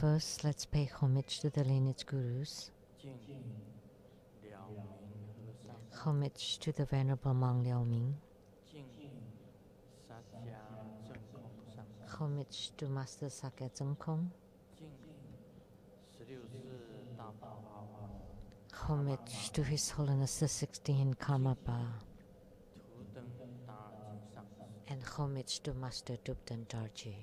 First, let's pay homage to the lineage gurus. Homage to the Venerable Monk Liao Ming. Homage to Master Sakya Zengkong. Homage to His Holiness the 16th Karmapa. And homage to Master Dubdan Darji.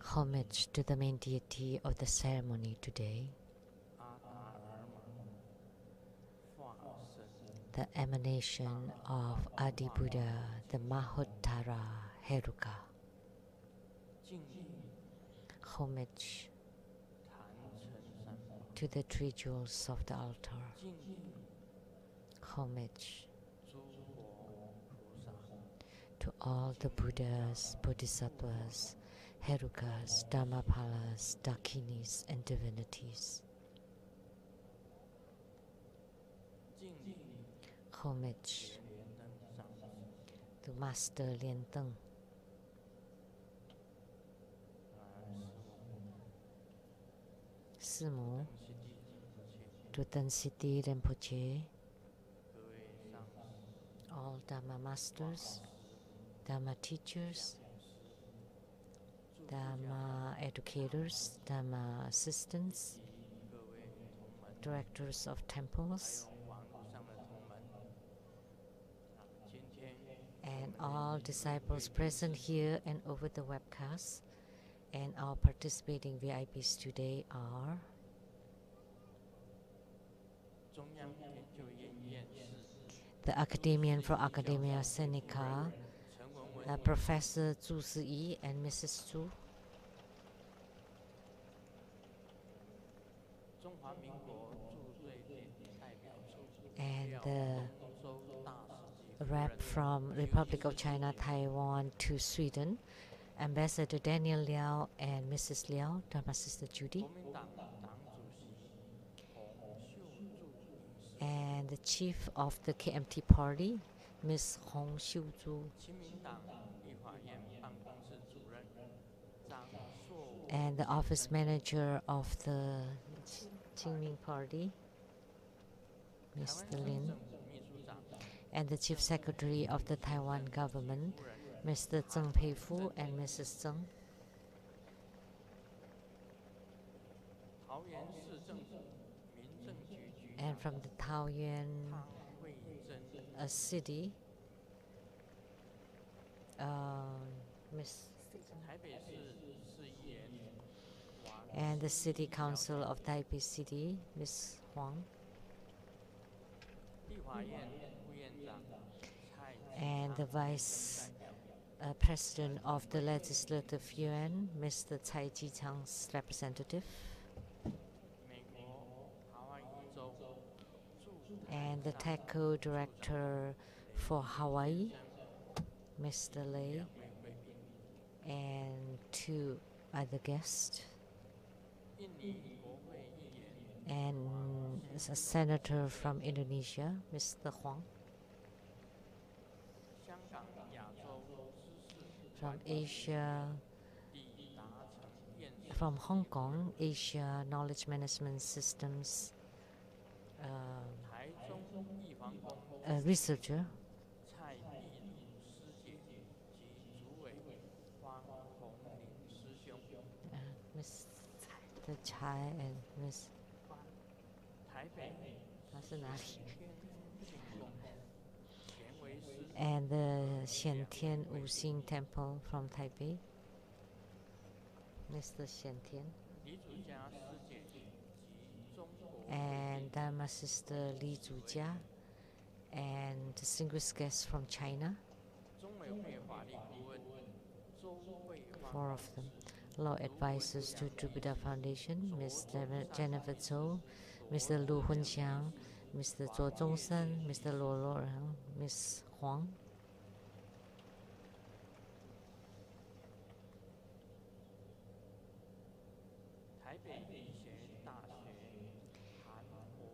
Homage to the main deity of the ceremony today, the emanation of Adi Buddha, the Mahottara Heruka. Homage to the three jewels of the altar. Homage to all the Buddhas, Bodhisattvas, Herukas, Dhammapalas, Dakinis, and divinities. Homage to Master Lien Teng. Simu to Tan Siti Rinpoche, all Dhamma masters, Dhamma teachers, Dhamma educators, Dhamma assistants, directors of temples, and all disciples present here and over the webcast. And our participating VIPs today are the Academician for Academia Sinica, Professor Zhu Ziyi and Mrs. Zhu. And the rep from Republic of China, Taiwan to Sweden, Ambassador Daniel Liao and Mrs. Liao, Dharma Sister Judy. And the chief of the KMT party, Ms. Hong Xiuzhu. And the office manager of the Qingming party, Mr. Lin. And the chief secretary of the Taiwan government, Mr. Zheng Peifu and Mrs. Zheng. And from the Taoyuan city, and the city council of Taipei City, Ms. Huang. And the vice president of the legislative yuan, Mr. Cai Jichang's representative. And the TECO director for Hawaii, Mr. Lei, and two other guests. And a senator from Indonesia, Mr. Huang. From Asia, from Hong Kong, Asia Knowledge Management Systems researcher, Mr. Chai and Ms. And the Xiantian Wuxing Temple from Taipei, Mr. Xiantian. And Dharma Sister Li Zujia, and distinguished guests from China, 4 of them. Law advisors to Buddha Foundation, Ms. Jennifer Zhou, Mr. Lu Hunxiang, Mr. Zhuo Zhongsen, Mr. Luo Luorang, Ms. Huang.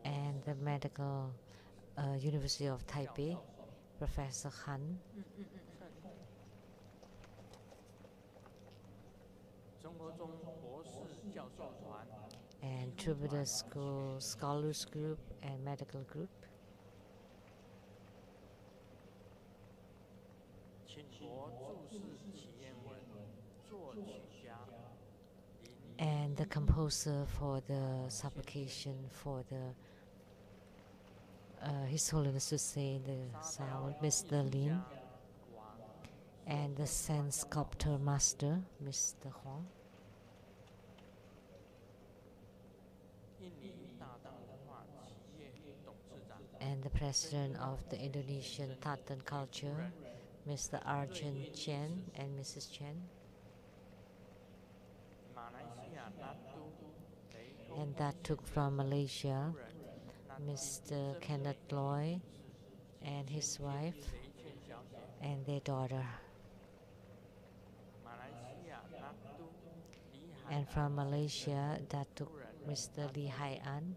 And the Medical University of Taipei, Professor Han. and Troubadour School Scholars Group and Medical Group. And the composer for the supplication for the His Holiness to say the sound, Mr. Lin, and the sand sculptor master, Mr. Huang, and the president of the Indonesian Tartan Culture, Mr. Arjun Chen and Mrs. Chen, and that took from Malaysia, Mr. Kenneth Loy and his wife and their daughter. And from Malaysia, that took Mr. Lee Hai An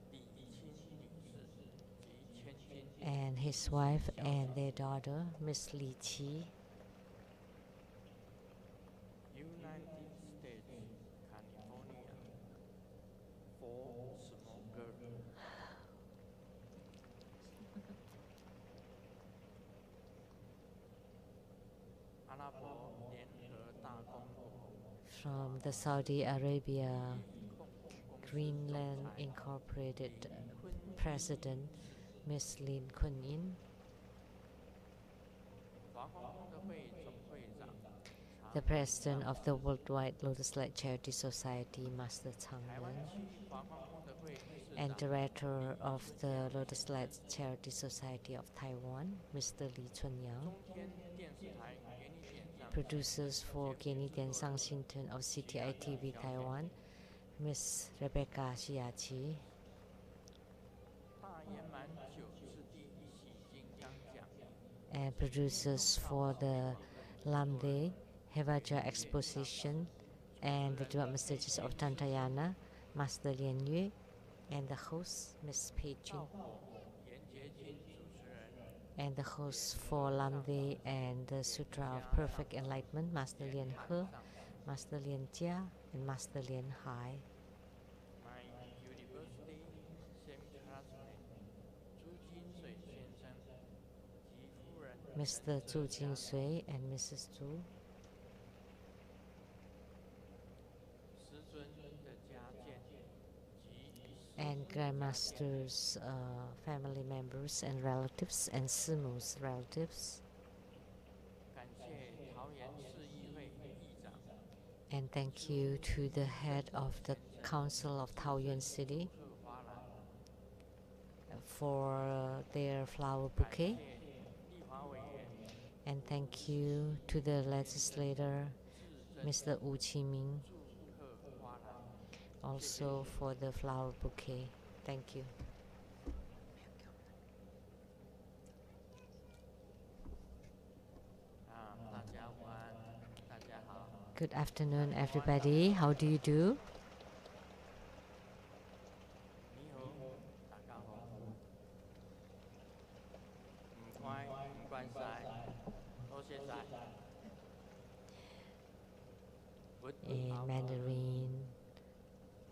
and his wife and their daughter, Miss Li Qi. United States, California, 4 small girls. From the Saudi Arabia Greenland Incorporated President, Ms. Lin Kun Yin, the President of the Worldwide Lotus Light Charity Society, Master Tang Wen, and Director of the Lotus Light Charity Society of Taiwan, Mr. Li Chunyao, producers for Geni Diansang Shinton of CTI TV Taiwan, Ms. Rebecca Xiachi, and producers for the Lamde Hevaja Exposition and the Dua Messages of Tantayana, Master Lian Yue, and the host, Ms. Pei Jun, and the host for Lamde and the Sutra of Perfect Enlightenment, Master Lian He, Master Lian Jia, and Master Lian Hai. My university same classmate, Zhu Jinsui 先生及夫人 Mr. Zhu Jinsui and Mrs. Zhu, 师尊的家眷及 and Grandmaster's family members and relatives, and Simu's relatives. 感谢桃园市议会议长 And thank you to the head of the Council of Taoyuan City 贺花兰， for their flower 感 bouquet. 谢立法委员 And thank you to the legislator, 自认 Mr. Wu Qiming, 祝贺花兰， also for the flower bouquet. Thank you. 大家午安，大家好。 Good afternoon, everybody. How do you do? 你好，大家好。唔該，唔該晒，多謝晒。In Mandarin,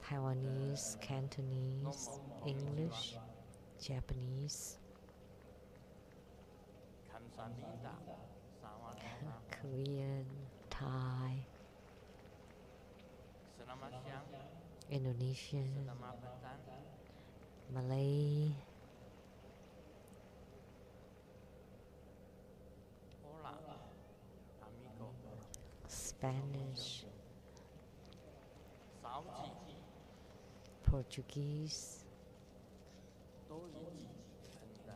Taiwanese, Cantonese, English, Japanese, 感謝你哋，薩瓦迪卡， Korean, Thai, 斯拉馬香， Indonesian, 斯拉馬本丹， Malay, 荷蘭，阿米哥， Spanish, 手指， Portuguese, 都已經很難。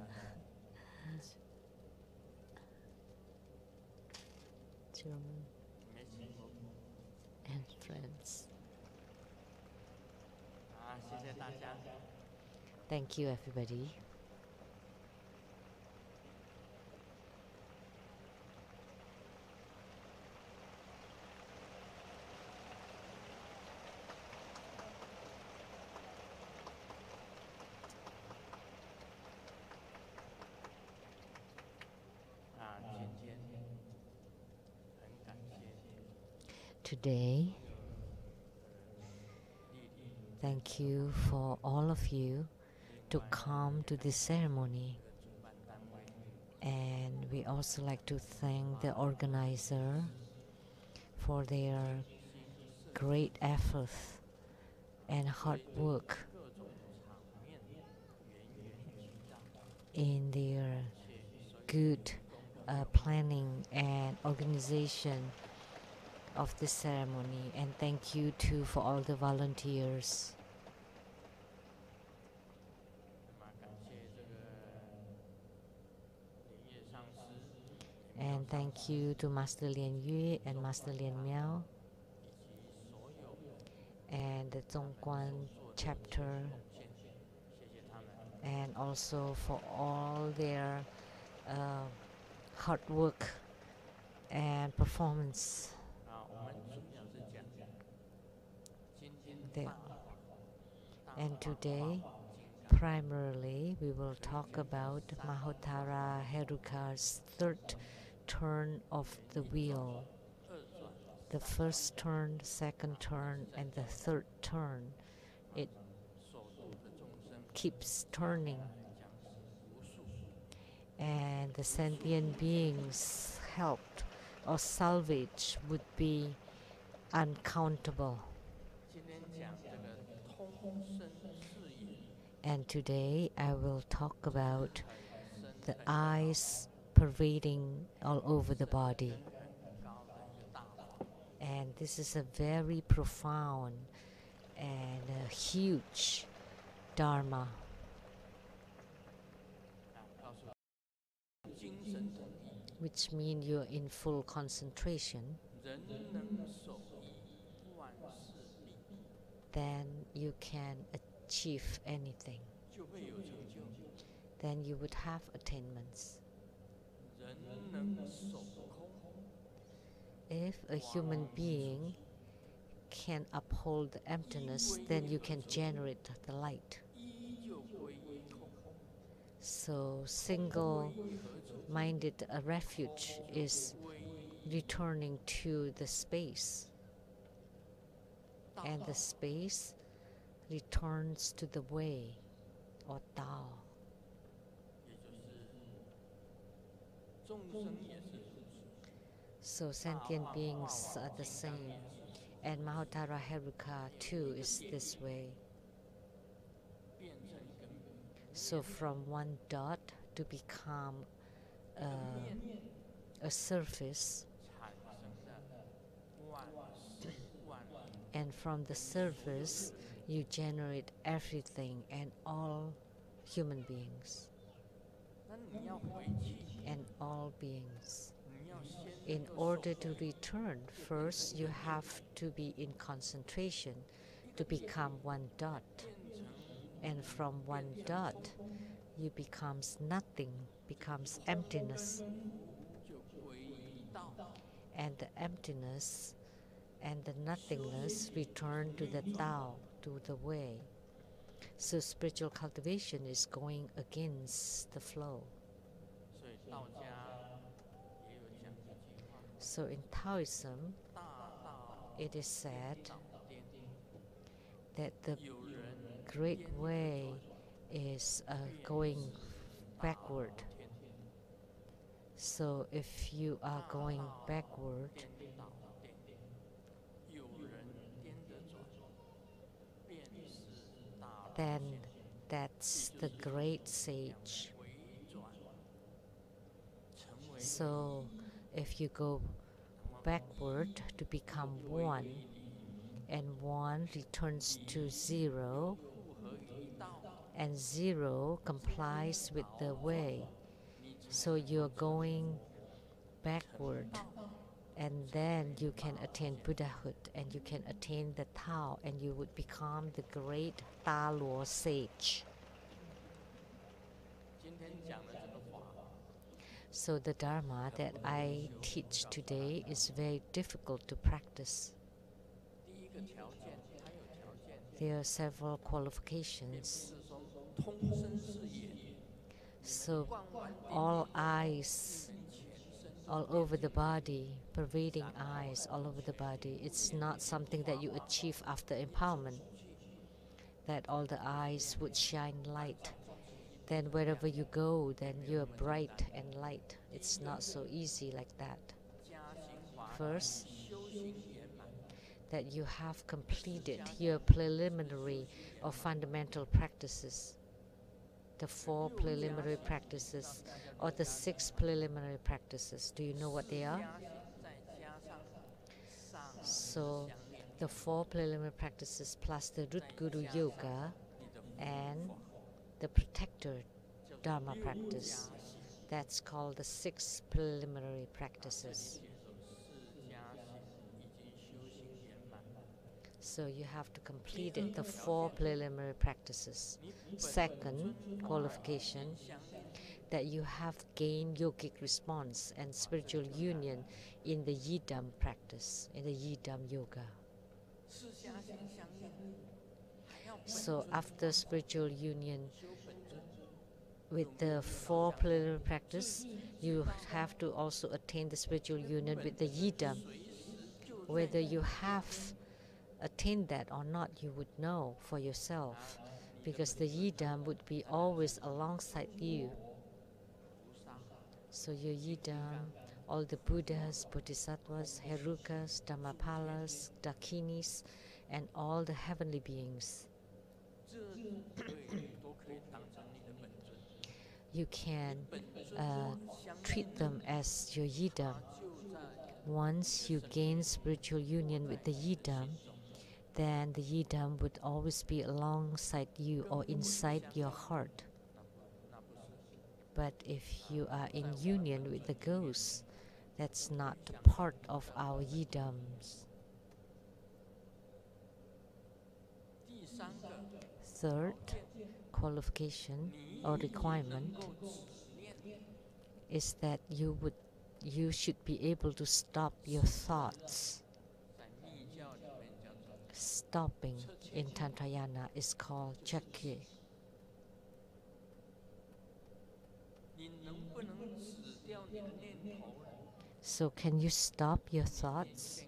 German, 沒事冇。 and French. 謝謝大家。 Thank you, everybody. Today, Thank you for all of you to come to this ceremony. And we also like to thank the organizer for their great efforts and hard work in their good planning and organization of this ceremony. And thank you too for all the volunteers. And thank you to Master Lian Yue and Master Lian Miao and the Zhongguan chapter, and also for all their hard work and performance. And today, primarily, we will talk about Mahotara Heruka's third turn of the wheel. The first turn, second turn, and the third turn. It keeps turning. And the sentient beings helped or salvage would be uncountable. And today I will talk about the eyes pervading all over the body. And this is a very profound and a huge Dharma. Which means you're in full concentration. Then you can achieve anything. Then you would have attainments. If a human being can uphold the emptiness, then you can generate the light. So single-minded refuge is returning to the space. And the space returns to the way, or Tao. So sentient beings are the same. And Mahotara Heruka too is this way. So from one dot to become a surface, and from the surface you generate everything and all human beings and all beings. In order to return, first you have to be in concentration to become one dot. And from one dot, you becomes nothing, becomes emptiness. And the emptiness and the nothingness return to the Tao, to the way. So spiritual cultivation is going against the flow. So in Taoism, it is said that the great way is going backward. So if you are going backward, then that's the great sage. So if you go backward to become one, and one returns to zero, and zero complies with the way. So you're going backward, and then you can attain Buddhahood, and you can attain the Tao, and you would become the great Ta Luo sage. So the Dharma that I teach today is very difficult to practice. There are several qualifications. So all eyes all over the body, pervading eyes all over the body, it's not something that you achieve after empowerment. that all the eyes would shine light. Then wherever you go, then you're bright and light. It's not so easy like that. First, that you have completed your preliminary or fundamental practices, the 4 preliminary practices or the 6 preliminary practices. Do you know what they are? So the 4 preliminary practices plus the Root Guru Yoga and the Protector Dharma practice. That's called the 6 preliminary practices. So you have to complete it, the 4 preliminary practices. Second qualification, that you have gained yogic response and spiritual union in the Yidam practice, in the Yidam yoga. So after spiritual union with the 4 preliminary practice, you have to also attain the spiritual union with the Yidam. Whether you have attained that or not, you would know for yourself, because the Yidam would be always alongside you. So your Yidam, all the Buddhas, Bodhisattvas, Herukas, Dhammapalas, Dakinis, and all the heavenly beings. You can treat them as your Yidam. Once you gain spiritual union with the Yidam, then the Yidam would always be alongside you or inside your heart. But if you are in union with the ghosts, that's not part of our Yidams. Third qualification or requirement is that you should be able to stop your thoughts. Stopping in Tantrayana is called chakye. So can you stop your thoughts?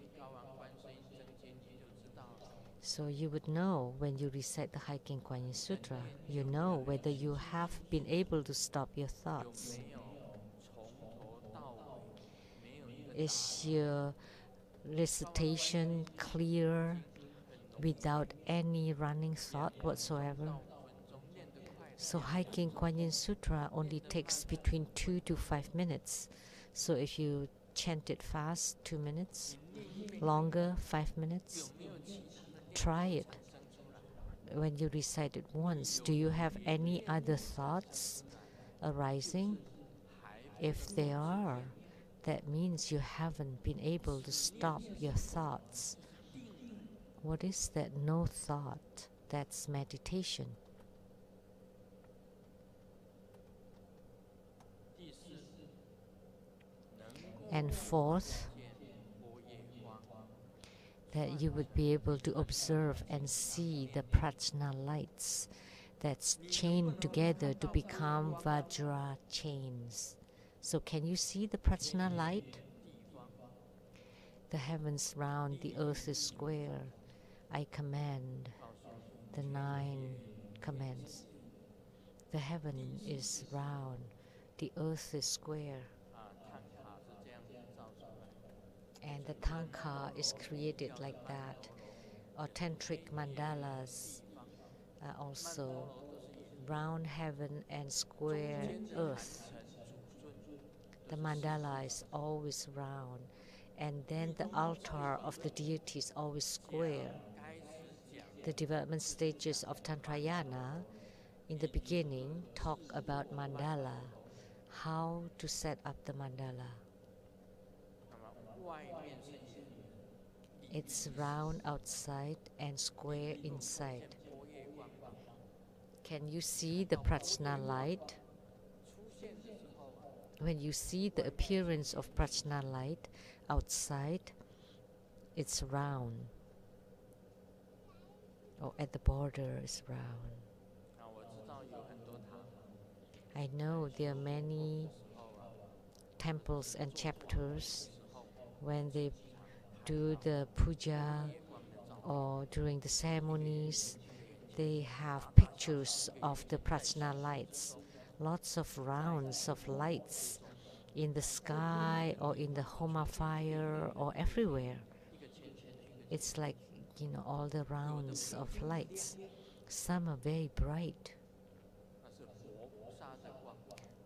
So you would know when you recite the Hiking Kuan Yin Sutra, you know whether you have been able to stop your thoughts. Is your recitation clear without any running thought whatsoever? So Hiking Kuan Yin Sutra only takes between 2 to 5 minutes. So if you chant it fast, 2 minutes, longer, 5 minutes, try it. When you recite it once, do you have any other thoughts arising? If they are, that means you haven't been able to stop your thoughts. What is that no thought? That's meditation. And fourth, that you would be able to observe and see the prajna lights that's chained together to become Vajra chains. So can you see the prajna light? The heavens round, the earth is square. I command the 9 commands. The heaven is round, the earth is square. And the Tanka is created like that. Authentic mandalas are also round heaven and square earth. The mandala is always round, and then the altar of the deity is always square. The development stages of Tantrayana in the beginning talk about mandala, how to set up the mandala. It's round outside and square inside. Can you see the prajna light? When you see the appearance of prajna light outside, it's round. Or at the border is round. I know there are many temples and chapters when they do the puja or during the ceremonies, they have pictures of the prajna lights, lots of rounds of lights in the sky or in the Homa fire or everywhere. It's like, all the rounds of lights. Some are very bright.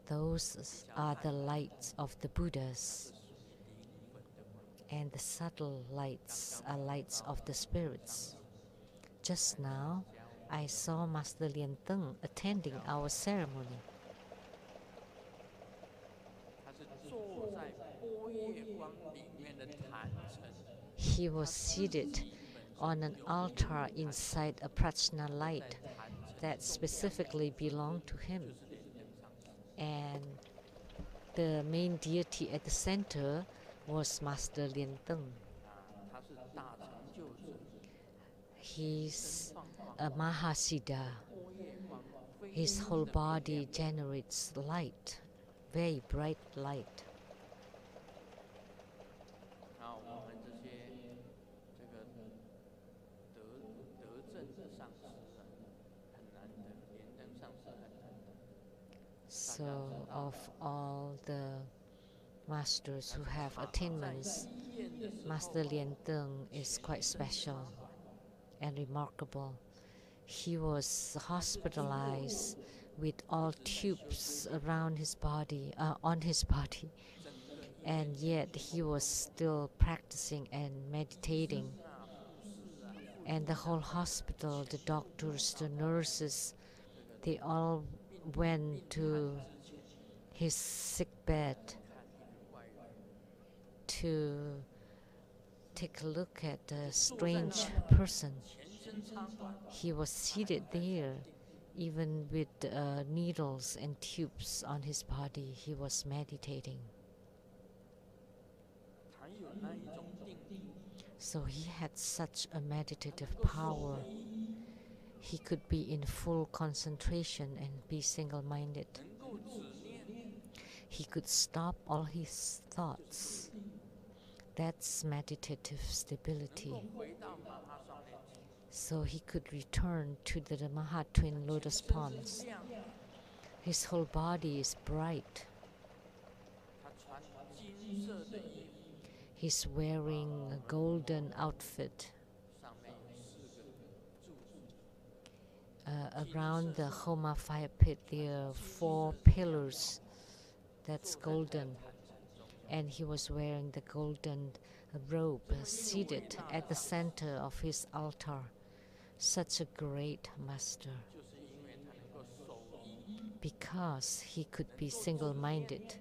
Those are the lights of the Buddhas. And the subtle lights are lights of the spirits. Just now, I saw Master Lien Teng attending our ceremony. He was seated on an altar inside a prajna light that specifically belonged to him. And the main deity at the center was Master Lien Teng. He's a Mahasiddha. His whole body generates light, very bright light. So, of all the masters who have attainments, Master Lien Teng is quite special and remarkable. He was hospitalized with all tubes around his body, on his body, and yet he was still practicing and meditating. And the whole hospital, the doctors, the nurses, they all went to his sick bed to take a look at the strange person. He was seated there, even with needles and tubes on his body. He was meditating. So he had such a meditative power. He could be in full concentration and be single-minded. He could stop all his thoughts. That's meditative stability. So he could return to the Mahatwin Lotus Ponds. His whole body is bright. He's wearing a golden outfit. Around the Homa fire pit, there are 4 pillars that's golden. And he was wearing the golden robe, seated at the center of his altar. Such a great master. Because he could be single-minded,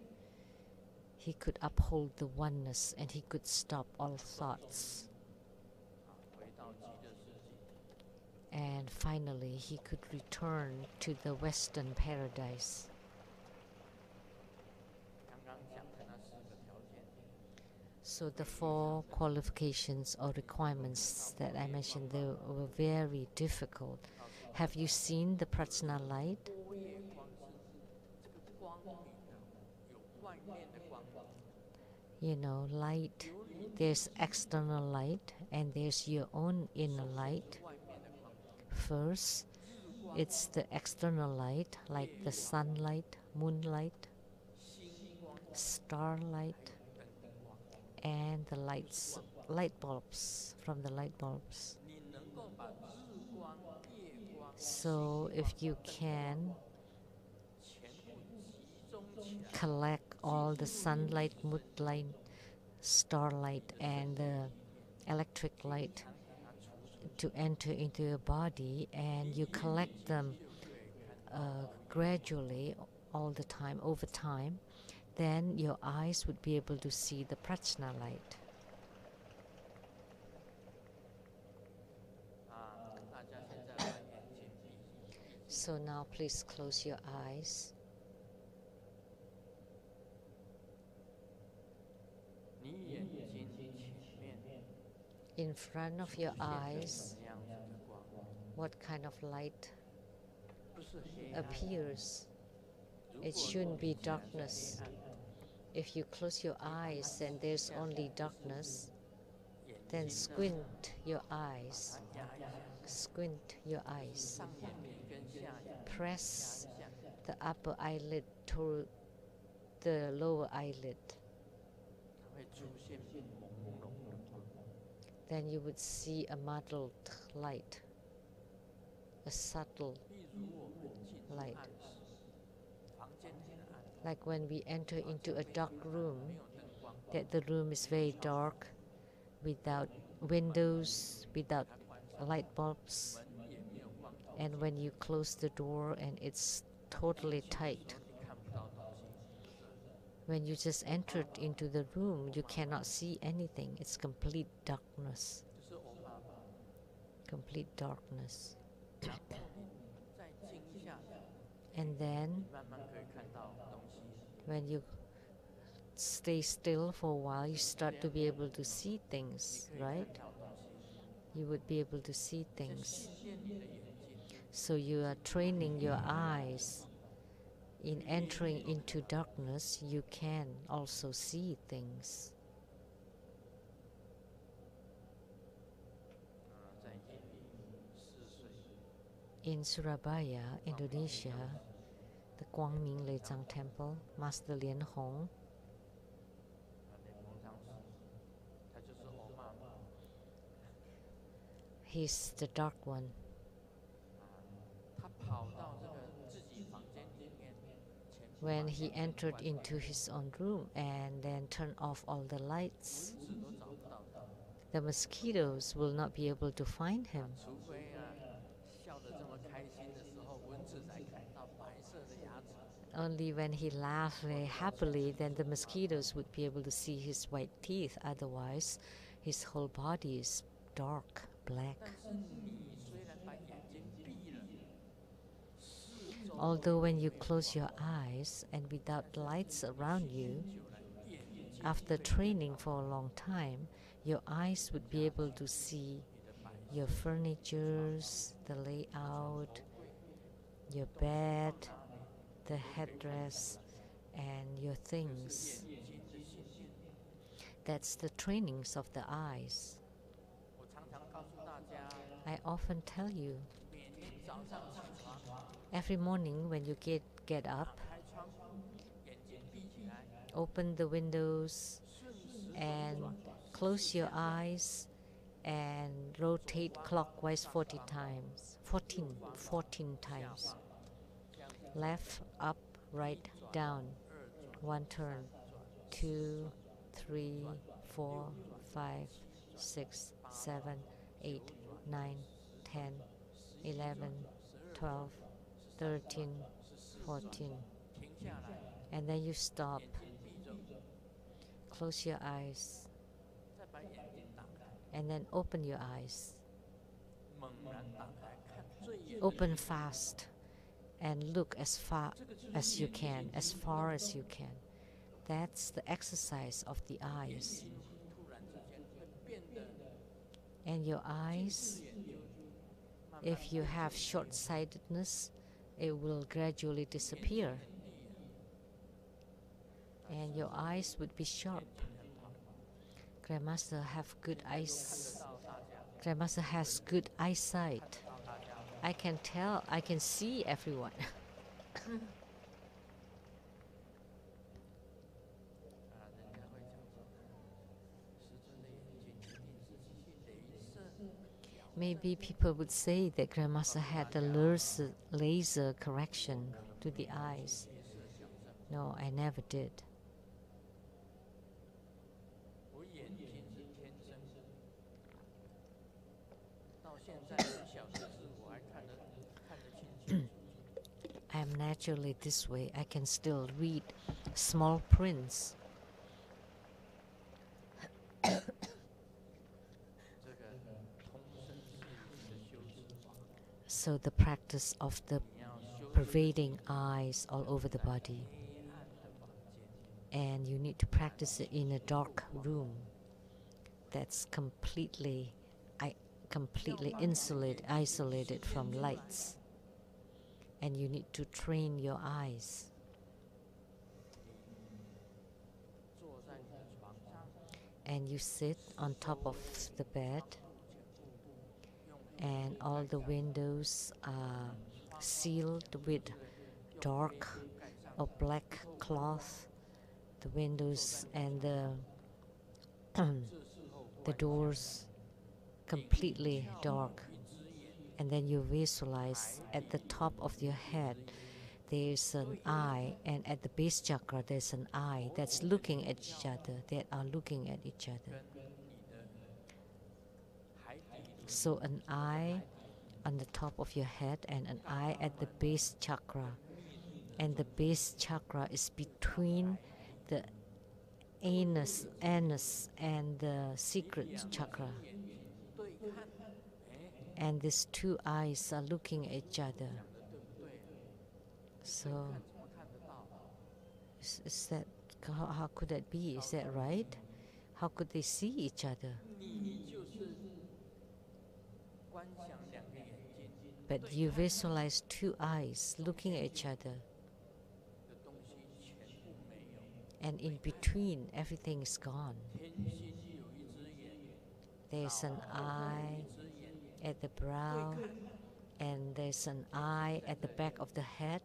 he could uphold the oneness, and he could stop all thoughts. And finally, he could return to the Western paradise. So the 4 qualifications or requirements that I mentioned, they were very difficult. Have you seen the prajna light? Light, there's external light and there's your own inner light. First, it's the external light, like the sunlight, moonlight, starlight, and the light bulbs, from the light bulbs. So if you can collect all the sunlight, moonlight, starlight, and the electric light to enter into your body, and you collect them gradually all the time, over time, then your eyes would be able to see the prajna light. So now please close your eyes. In front of your eyes, what kind of light appears? It shouldn't be darkness. If you close your eyes and there's only darkness, then squint your eyes Squint your eyes. 上眼皮跟下眼皮压 Press 一下， the upper eyelid toward the lower eyelid. 它会出现朦朦胧胧的。 Then you would see a muddled light, a subtle 例如我们进入 light. 暗室，房间很暗， Like when we enter into a dark 没 room, 有灯光， that the room is very dark, without windows, without 它关上， light bulbs, 门也没有关好， and when you close the door and it's totally tight. 你看不到东西， When you just entered into the room, you cannot see anything. It's complete darkness. 就是欧妈妈。 Complete darkness. 然后你再静下来， And then 你慢慢可以看到东西。 when you stay still for a while, you start to be able to see things, 你可以 right? 看到东西， You would be able to see 先 things. 训练你的眼睛， So you are training your eyes. In entering into darkness, you can also see things. 在印尼4岁， In Surabaya, Indonesia, the Guangming Lezang Temple, Master Lian Hong, 联盟上师，他就是欧妈妈。 he's the dark one. 他跑到这个自己房间里面，前 When he entered into his own room and then turned off all the lights, 蚊子都找不到他， the mosquitoes will not be able to find him. 除非笑得这么开心的时候，蚊子才看到白色的牙齿。 Only when he laughed very happily, then the mosquitoes would be able to see his white teeth. Otherwise, his whole body is dark, black. 但是你虽然把眼睛闭了，四周 Although when you close your eyes and without lights around you, 久了，眼睛 after training for a long time, your eyes would be able to see 你的白 your furnitures, the layout, your bed, the headdress, and your things. 眼睛的训练。 That's the trainings of the eyes. 我常常告诉大家， I often tell you, 每天早上起床， every morning when you get 打 up, 开窗户，眼睛闭起来， open the windows 顺时钟 and 转 close your eyes and rotate clockwise 40 times. 14 times. 这样 Left, up, right, down. 2转 One turn. 2, 3, 4, 5, 6, 7, 8, 9, 10, 11, 12, 13, 14. 停下来， And then you stop. 眼睛闭着， Close your eyes. 再把眼睛打开， And then open your eyes. 猛然打开，看最远的 Open fast. And look as far 这个就是 as you 眼 can, 睛 as far as you can. That's the exercise of the 眼 eyes. 睛突然之间会变得 And your 近 eyes, 视眼就慢慢 if you 变 have 成 short-sightedness, it will gradually 眼睛 disappear. 很利啊， And your eyes would be sharp. 眼睛很好， Grandmaster have good 看得 eyes. 到大家， Grandmaster has good eyesight. 看到大家， I can tell, I can see everyone. 人家会讲说，师尊的眼睛一定是去镭射矫正 Maybe people would say that Grandmaster had a laser correction to the eyes. 镭射矫正。 No, I never did. 我眼睛是天生的，到现在1小时我还看得清清楚楚。 I am naturally this way. I can still read small prints. 这个通身是一个修持法， So the practice of the 你要修 pervading eyes all over the body. 黑暗的房间， And you need to practice it in a dark room that's completely isolated from lights. And you need to train your eyes. 坐在你的床上， And you sit on top of the bed 用 and all the windows are sealed with dark or black cloth. The windows and the doors completely dark. And then you visualize at the top of your head there's an eye, and at the base chakra there's an eye that's looking at each other, that are looking at each other. So an eye on the top of your head and an eye at the base chakra. And the base chakra is between the anus and the secret chakra. And these two eyes are looking at each other. So, is that, how could that be? Is that right? How could they see each other? But you visualize two eyes looking at each other. And in between, everything is gone. There's an eye at the brow, and there's an eye at the back of the head,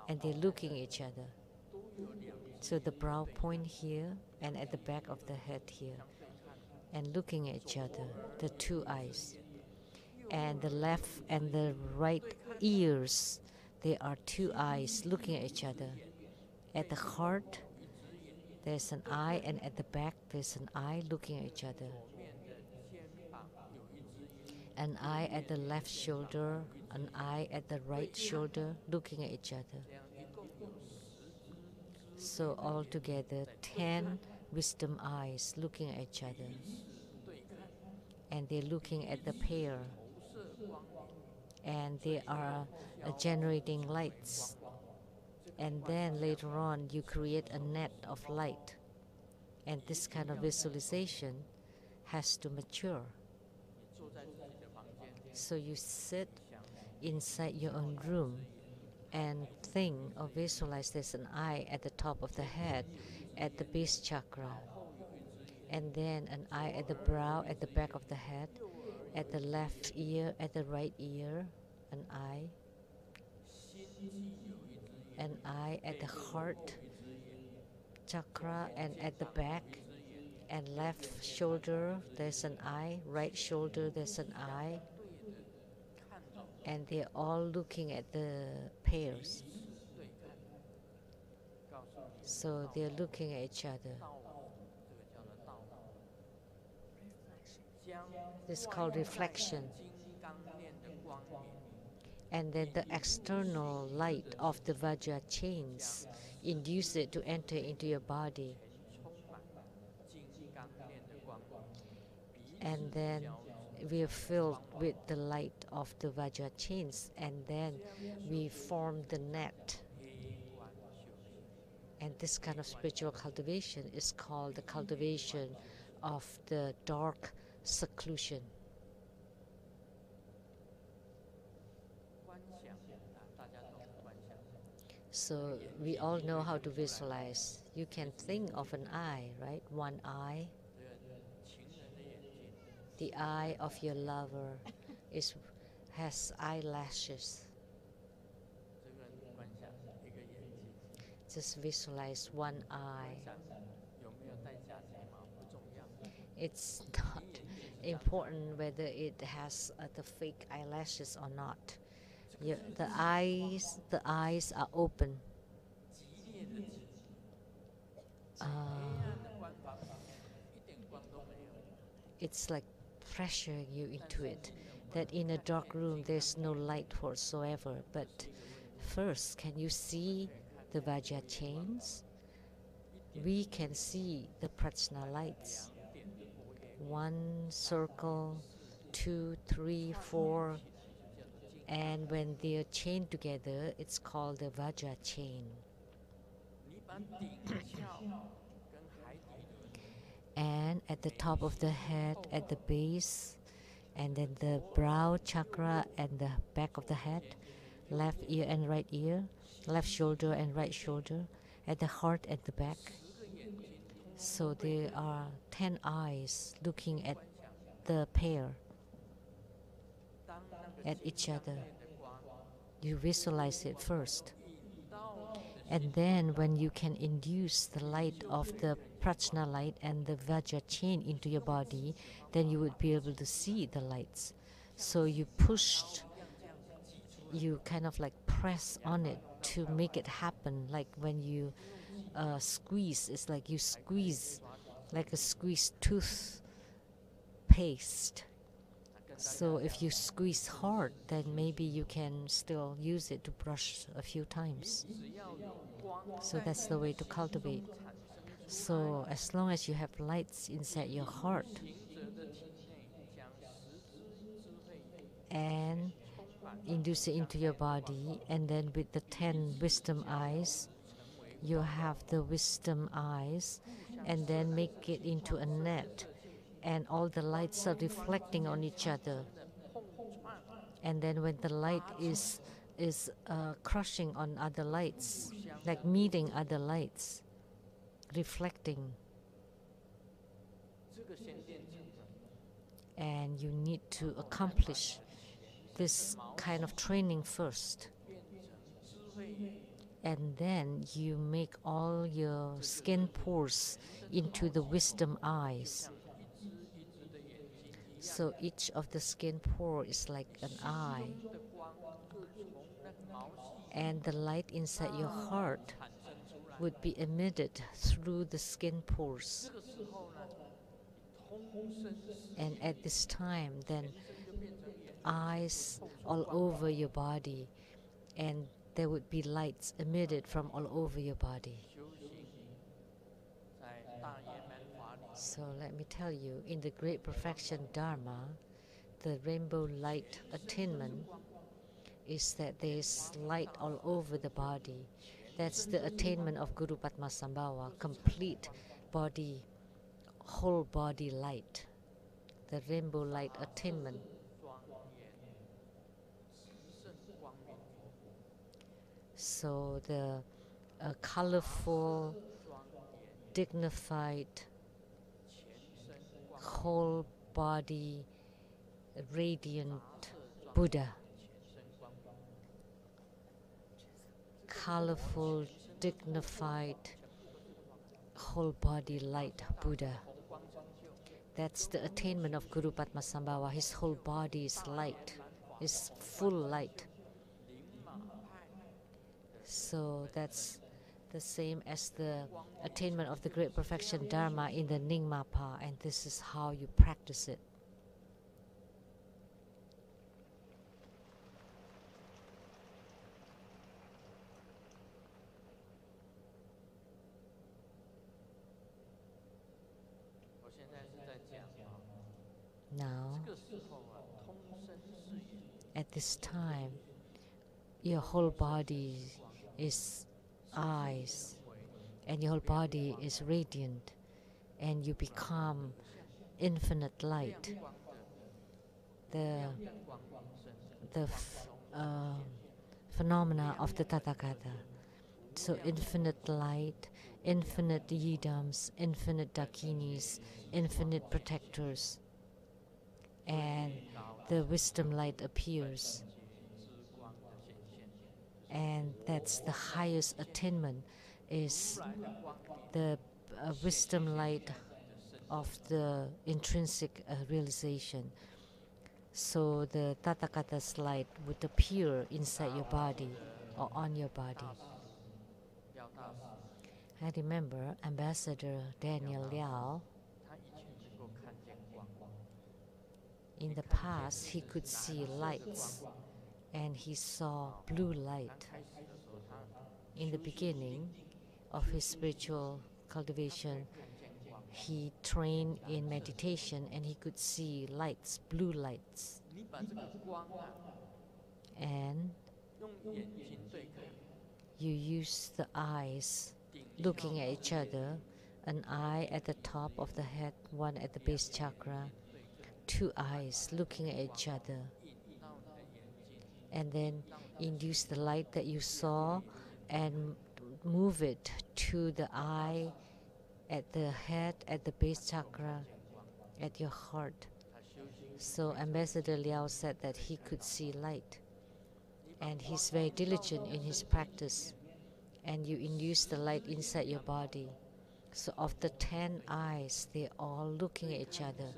and they're looking at each other. So the brow point here, and at the back of the head here, and looking at each other, the two eyes. And the left and the right ears, there are two eyes looking at each other. At the heart, there's an eye, and at the back, there's an eye looking at each other. An eye at the left shoulder, an eye at the right shoulder, looking at each other. So altogether, 10 wisdom eyes looking at each other. And they're looking at the pair. And they are generating lights. And then later on, you create a net of light. And this kind of visualization has to mature. So you sit inside your own room and think or visualize there's an eye at the top of the head, at the base chakra, and then an eye at the brow, at the back of the head, at the left ear, at the right ear, an eye at the heart chakra, and at the back, and left shoulder there's an eye, right shoulder there's an eye, and they're all looking at the pairs. So they're looking at each other. This is called reflection. And then the external light of the Vajra chains induce it to enter into your body. And then we are filled with the light of the Vajra chains, and then we form the net. And this kind of spiritual cultivation is called the cultivation of the dark seclusion. So we all know how to visualize. You can think of an eye, right? One eye. The eye of your lover has eyelashes. Just visualize one eye. It's not important whether it has the fake eyelashes or not. The eyes are open. It's like pressuring you into it, that in a dark room there's no light whatsoever. But first, can you see the Vajra chains? We can see the Prajna lights. 1 circle, 2, 3, 4, and when they're chained together, it's called the Vajra chain. And at the top of the head, at the base, and then the brow chakra and the back of the head, left ear and right ear, left shoulder and right shoulder, at the heart at the back. So there are 10 eyes looking at the pair. at each other. You visualize it first. And then when you can induce the light of the prajna light and the vajra chain into your body, then you would be able to see the lights. So you pushed, you kind of like press on it to make it happen. Like when you squeeze, it's like you squeeze like a squeezed toothpaste. So if you squeeze hard, then maybe you can still use it to brush a few times. So that's the way to cultivate. So as long as you have lights inside your heart and induce it into your body, and then with the 10 wisdom eyes, you have the wisdom eyes, and then make it into a net, and all the lights are reflecting on each other. And then when the light is crushing on other lights, like meeting other lights, reflecting, and you need to accomplish this kind of training first. And then you make all your skin pores into the wisdom eyes. So each of the skin pore is like an eye. And the light inside your heart would be emitted through the skin pores. And at this time, then eyes all over your body, and there would be lights emitted from all over your body. So let me tell you, in the Great Perfection Dharma, the rainbow light attainment is that there is light all over the body. That's the attainment of Guru Padmasambhava, complete body, whole body light, the rainbow light attainment. So the colorful, dignified, whole body, radiant Buddha. Colorful, dignified, whole body light Buddha. That's the attainment of Guru Padmasambhava. His whole body is light, is full light. So that's the same as the attainment of the Great Perfection Dharma in the Nyingmapa, and this is how you practice it. Now, at this time, your whole body is eyes, and your whole body is radiant, and you become infinite light. The phenomena of the Tathagata. So infinite light, infinite yidams, infinite dakinis, infinite protectors, and the wisdom light appears. And that's the highest attainment, is the wisdom light of the intrinsic realization. So the Tathagata's light would appear inside your body or on your body. I remember Ambassador Daniel Liao. In the past, he could see lights, and he saw blue light. In the beginning of his spiritual cultivation, he trained in meditation, and he could see lights, blue lights. And you use the eyes looking at each other, an eye at the top of the head, one at the base chakra, two eyes looking at each other, and then induce the light that you saw and move it to the eye, at the head, at the base chakra, at your heart. So Ambassador Liao said that he could see light, and he's very diligent in his practice, and you induce the light inside your body. So of the 10 eyes, they're all looking at each other,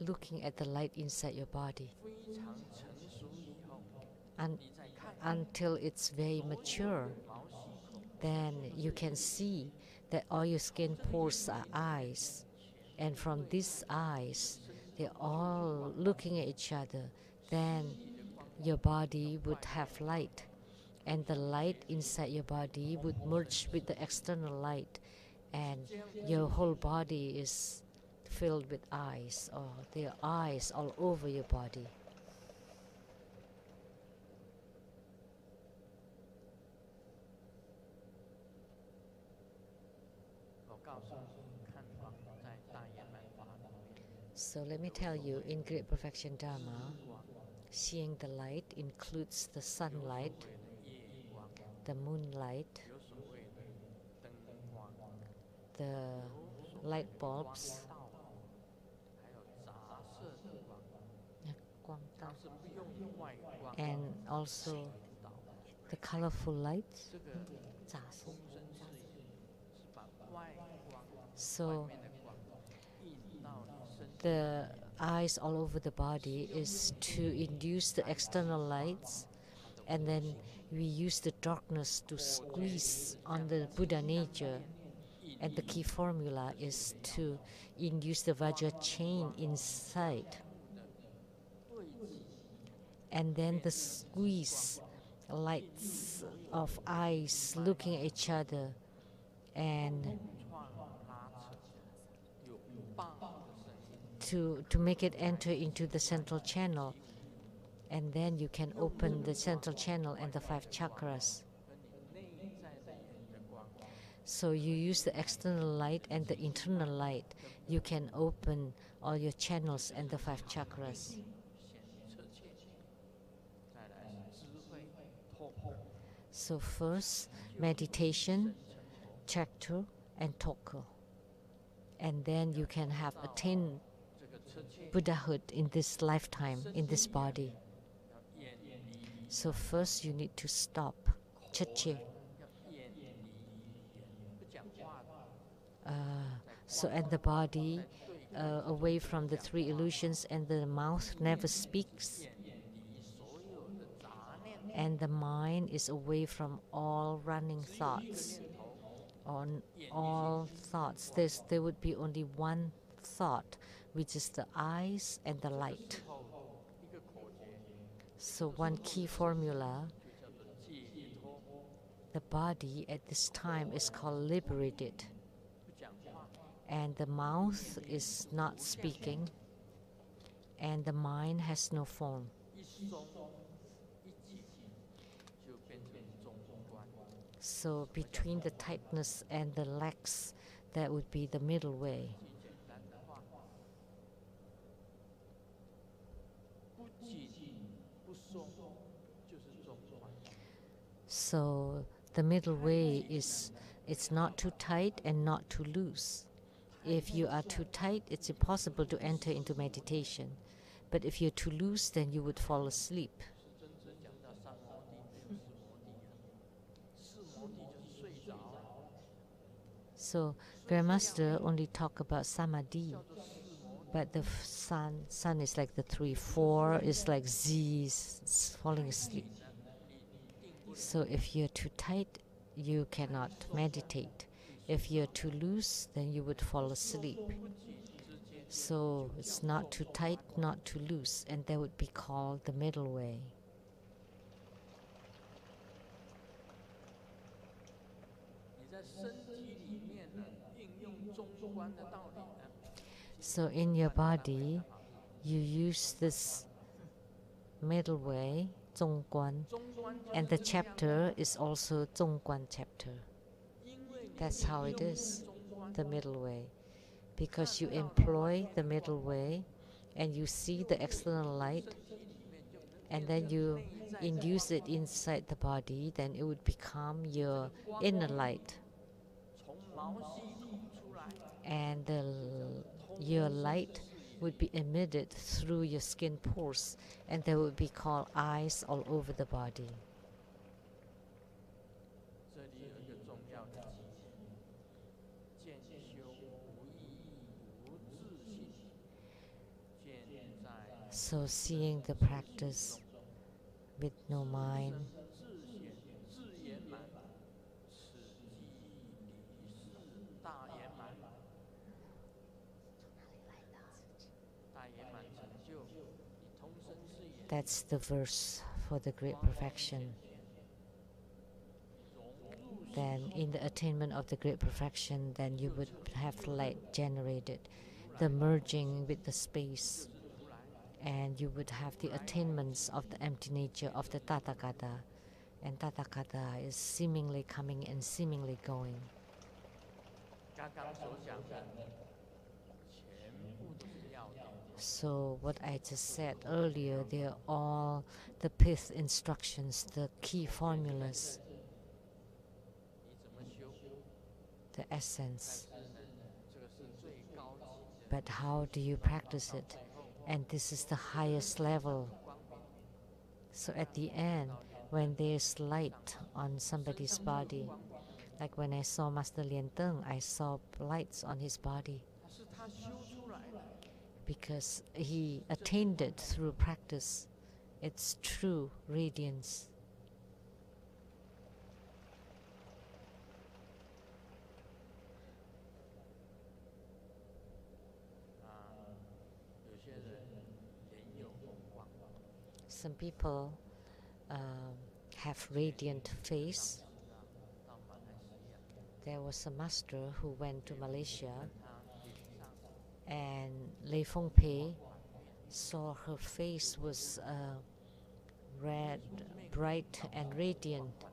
looking at the light inside your body. Until it's very mature, then you can see that all your skin pores are eyes. And from these eyes, they're all looking at each other. Then your body would have light. And the light inside your body would merge with the external light. And your whole body is filled with eyes, or there are eyes all over your body. So let me tell you, in Great Perfection Dharma, seeing the light includes the sunlight, the moonlight, the light bulbs, and also the colorful lights. So the eyes all over the body is to induce the external lights, and then we use the darkness to squeeze on the Buddha nature. And the key formula is to induce the Vajra chain inside. And then the squeeze lights of eyes looking at each other, and to make it enter into the central channel. And then you can open the central channel and the 5 chakras. So you use the external light and the internal light. You can open all your channels and the 5 chakras. So first, meditation, chakra, and tokka. And then you can have attained Buddhahood in this lifetime, in this body. So first you need to stop chache. So and the body away from the 3 illusions, and the mouth never speaks. And the mind is away from all running thoughts. On all thoughts, there would be only one thought, which is the eyes and the light. So one key formula, the body at this time is called liberated, and the mouth is not speaking, and the mind has no form. So between the tightness and the lax, that would be the middle way. So the middle way is, it's not too tight and not too loose. If you are too tight, it's impossible to enter into meditation. But if you're too loose, then you would fall asleep. So Grandmaster only talk about samadhi, but the sun is like the 3, 4 is like Z's falling asleep. So if you're too tight, you cannot meditate. If you're too loose, then you would fall asleep. So it's not too tight, not too loose, and that would be called the middle way. So in your body, you use this middle way, 中观, and the chapter is also 中观 chapter. That's how it is, the middle way. Because you employ the middle way, and you see the external light, and then you induce it inside the body, then it would become your inner light. And your light would be emitted through your skin pores, and they would be called eyes all over the body. 这里有一个重要的提醒：渐修无意义、无自信，渐在 So seeing the practice with no mind, 自显自圆满，此即离世大圆满。大圆满成就，以通身自圆。 that's the verse for the great perfection. Then in the attainment of the great perfection, then you would have light generated, the merging with the space, and you would have the attainments of the empty nature of the Tathagata, and Tathagata is seemingly coming and seemingly going. 刚刚所讲的，全部都是要点。 So what I just said earlier, they're all the pith instructions, the key formulas, 你怎么修？ the essence. 但是呢，这个是最高级的。 But how do you practice it? And this is the highest level. So at the end, when there's light on somebody's body, like when I saw Master Lien Teng, I saw lights on his body 是他修出来的。 because he attained it through practice. It's true radiance. 有些人脸有红光， Some people have radiant face. 到马来西亚， There was a master who went to Malaysia, 他脸上 and Lei Fengpei saw her face was red, bright and radiant,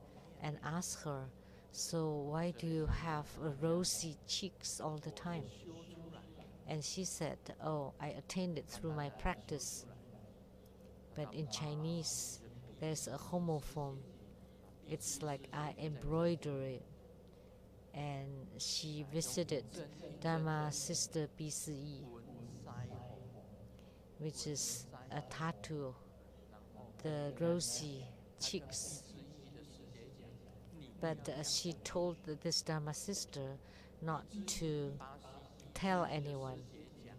and asked her, so why do you have rosy cheeks all the time? 修出来， And she said, oh, I attained it through my practice. But in Chinese, there's a homophone. It's like I embroider it. And she visited Dharma Sister BCE, 纹腮红， which is a tattoo, the rosy cheeks. 之一的师姐讲，你 But she told this Dharma sister not to 巴西 tell anyone. 姐讲，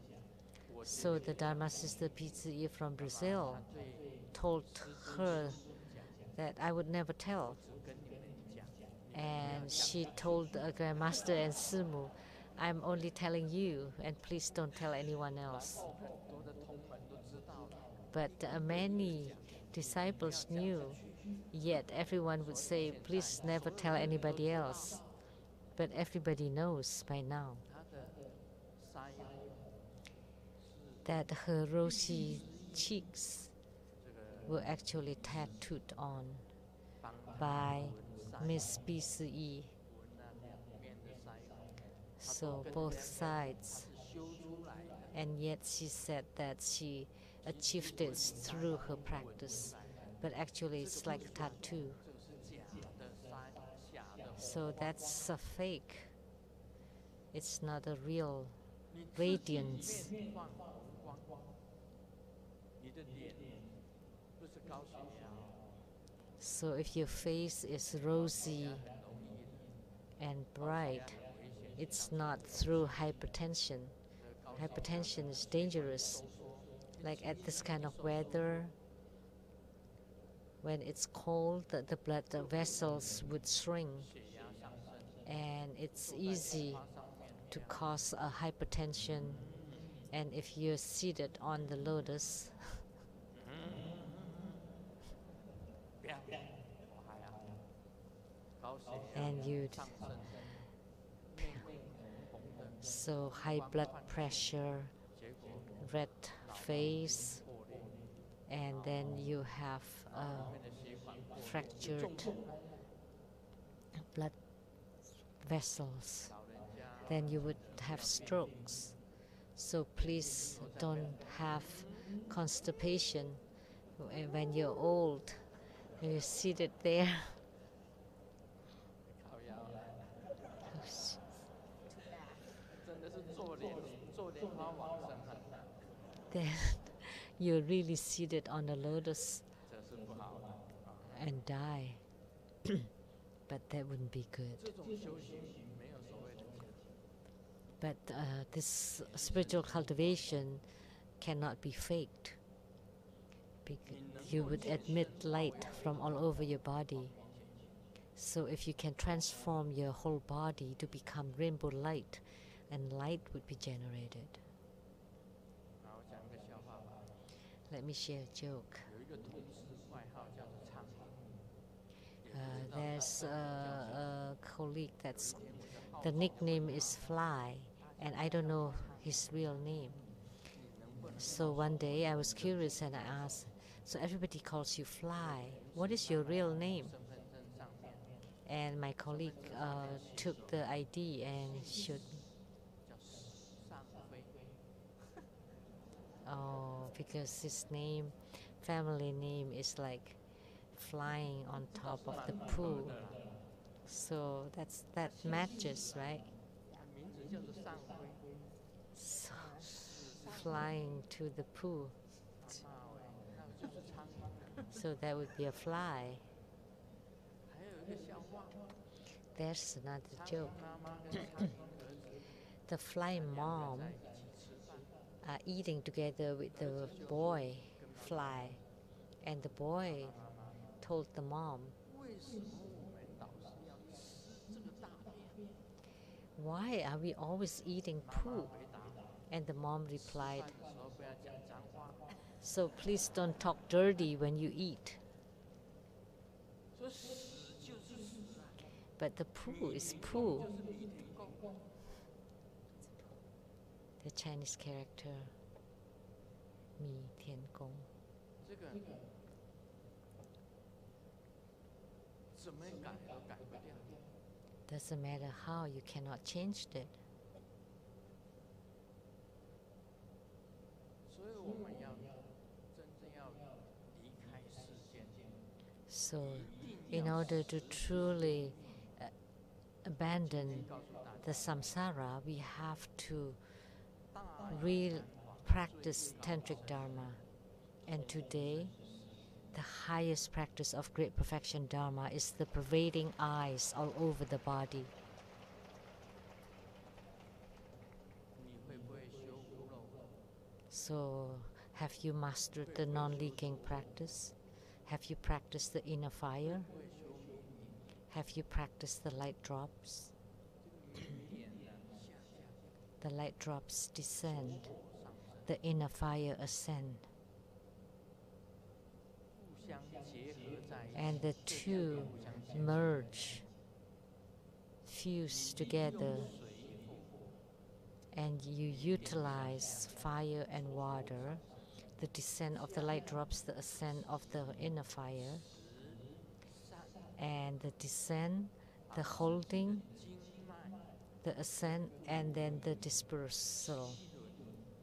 我 So the Dharma sister BCE from Brazil 对 told her that I would never tell. 只跟你们讲， And she told the Grandmaster and Simu, I'm only telling you, and please don't tell anyone else. 很多的同门都知道了， But many disciples knew, yet everyone would say, please never tell anybody else. But everybody knows by now 他的腮红 that her rosy cheeks 这个 were actually tattooed on 帮 by 纹腮 Miss BCE. 纹了两边的腮红， So both sides. 是修出来的。 And yet she said that she achieved it through her practice. But actually it's like a tattoo. 这个是假的腮，假的红。 So that's a fake. It's not a real 你 radiance. 自己里面放红光，你的脸不是高血压， So if your face is rosy 很容易 and bright, 危险。 it's not through hypertension. Hypertension is dangerous. Like at this kind of weather, when it's cold, the blood vessels would shrink, 血压上升， and it's easy 它上面 to cause a hypertension. And if you're seated on the lotus, 不要，我还要高血压 and you'd 上升，面红红的， so high blood pressure, 结果 red face, 破裂， and then you have 里面的血管破裂， fractured 中风。 blood vessels. 老人家 Then you would have strokes. So please don't have constipation when you're old. When you're seated there. 靠腰了，真的是做莲花往生啊！ then you're really seated on a lotus 这是不好的啊。 and die. But that wouldn't be 这 good. 种修行没有所谓的假， But this spiritual cultivation cannot be faked. 你 Because 能 you 够 would 见 admit 识 light from all over your body. 天前行， So if you can transform your whole body to become rainbow light, and light would be generated. 好，我讲一个笑话吧。 Let me share a joke. 有一个同事外号叫做苍蝇，也不知道他 There's 真名叫什么。 a colleague 有 that's 一天我就好 the 奇 nickname 问 is 他， Fly, and I don't know his real name. 你能不能 So one day I was curious and I asked, so everybody calls you Fly. What is your real name? 身份证上面 And my colleague took the ID and showed me. 叫上飞， Oh, because his name, family name is like flying on 这倒 top 是 of 蛮 the 符合 pool. 的啦。 So that matches, right? 名字叫做上飞， So 史上 flying to the pool. 他妈喂，那不就是苍蝇？ So that would be a fly. 还有一个笑话， There's another 苍蝇 joke. 妈妈跟苍蝇儿子 The fly 两个 mom 在一起吃饭， are eating together with the boy fly, and the boy 妈妈 told the mom, 为什么我们老是要吃这个大便？ "Why are we always eating 妈妈 poo?" 回答： And the mom 吃 replied, 饭的时候不要讲脏话。 "So please don't talk dirty when you eat." 说屎就是屎啊， But the poo 米 is 田共 poo. 就是米田共。 The Chinese character, Mi Tian Gong. 这个怎么改都改不掉。 Doesn't matter how, you cannot change it. 所以我们要真正要离开世间， So 一定 in 要 order to truly abandon 告诉大家， the samsara, we have to 大 real practice tantric dharma. And today, the highest practice of great perfection dharma is the pervading eyes all over the body. 你会不会修无漏？ So, have you mastered the non-leaking practice? Have you practiced the inner fire? 会修明点？ Have you practiced the light drops? 这个明点呢下降， The light drops descend, 火上升， the inner fire ascend, 互相结合在一 and the 起，这两 two 边互相结合， merge, fuse 利 together, 用水火 and you utilize fire and water, the descent of the light drops, the ascent of the inner fire, 善 and the descent, the holding, 经脉 the ascent, and then the dispersal.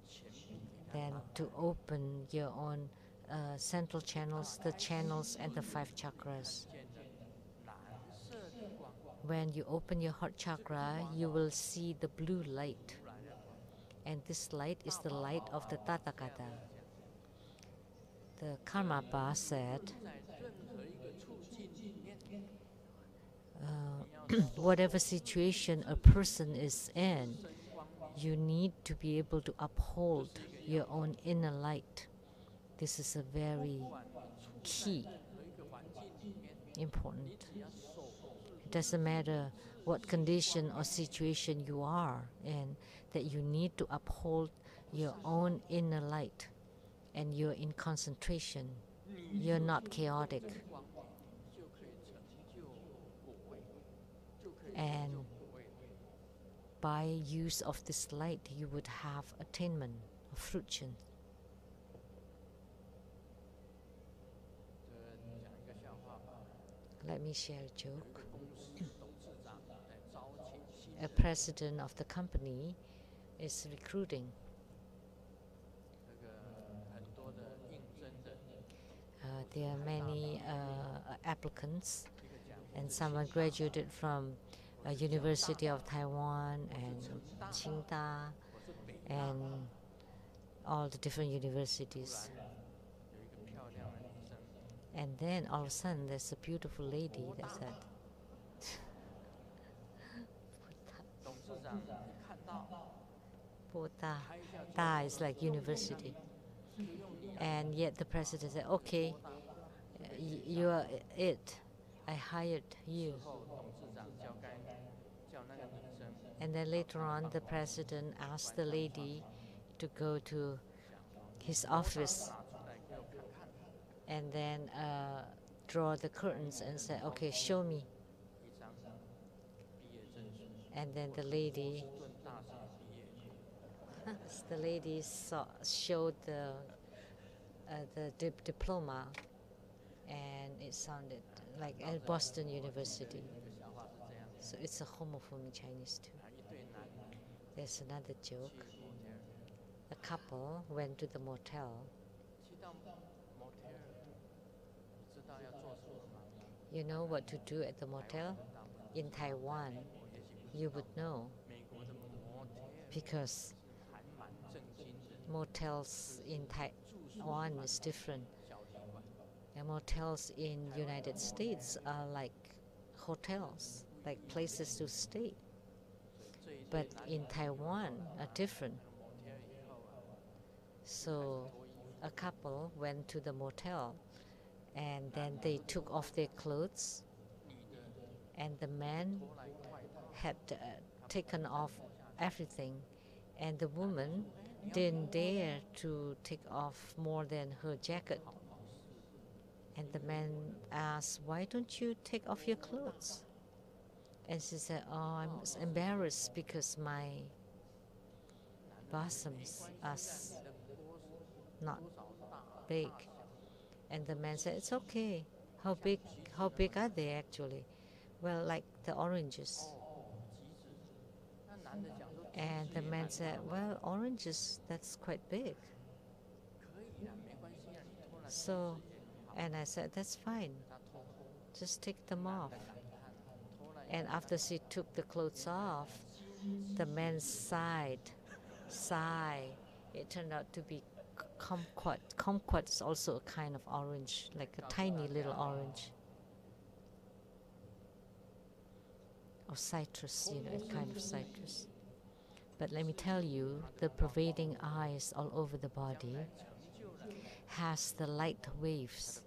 气轮全部给它 Then 打 to open your own central channels, the channels, and the 5 chakras. 见的蓝色的光， When you open your heart chakra, you will see the blue light. 出来的光， And this light is the light of the 这样 Tathagata. 这样 The Karmapa said, 在任何一个处境里面， whatever situation a person is in, 生光芒， you need to be able to uphold your own inner light. This is a very 不管你处在 key, 任何一个环境里面， important. 你只要守住 It doesn't matter what condition or situation you are in, that you need to uphold your own inner light, and you're in concentration. 你 You're not chaotic. 光，就可以成就果位，就可以成 And 就果位。 by use of this light, you would have attainment of fruition. 讲一个笑话吧。 Let me share a 有一 joke. 个公司董事长在招请新 A 人， president of the company is recruiting. 这个很多的应征的， There are many applicants, 一个讲 and someone graduated from University of Taiwan and 成大， Tsinghua 我是北大， and all the different universities. And then all of a sudden there's a beautiful lady that said, Pota, Da is like university. And yet the president said, okay, you are it. I hired you. And then later on, the president asked the lady to go to his office and then draw the curtains and say, okay, show me. And then the lady showed the diploma, and it sounded like at Boston University. So it's a homophone in Chinese too. There's another joke. A couple went to the motel. You know what to do at the motel? In Taiwan, you would know, because motels in Taiwan is different. And motels in United States are like hotels, like places to stay. But in Taiwan are different. So a couple went to the motel and then they took off their clothes, and the man had taken off everything, and the woman didn't dare to take off more than her jacket. And the man asked, why don't you take off your clothes? And she said, oh, I'm embarrassed because my bosoms are not big. And the man said, it's okay. How big are they actually? Well, like the oranges. And the man said, well, oranges, that's quite big. So, and I said, that's fine. Just take them off. And after she took the clothes off, the man sighed. It turned out to be kumquat. Kumquat is also a kind of orange, like a tiny little orange. Or citrus, you know, a kind of citrus. But let me tell you, the pervading eyes all over the body has the light waves.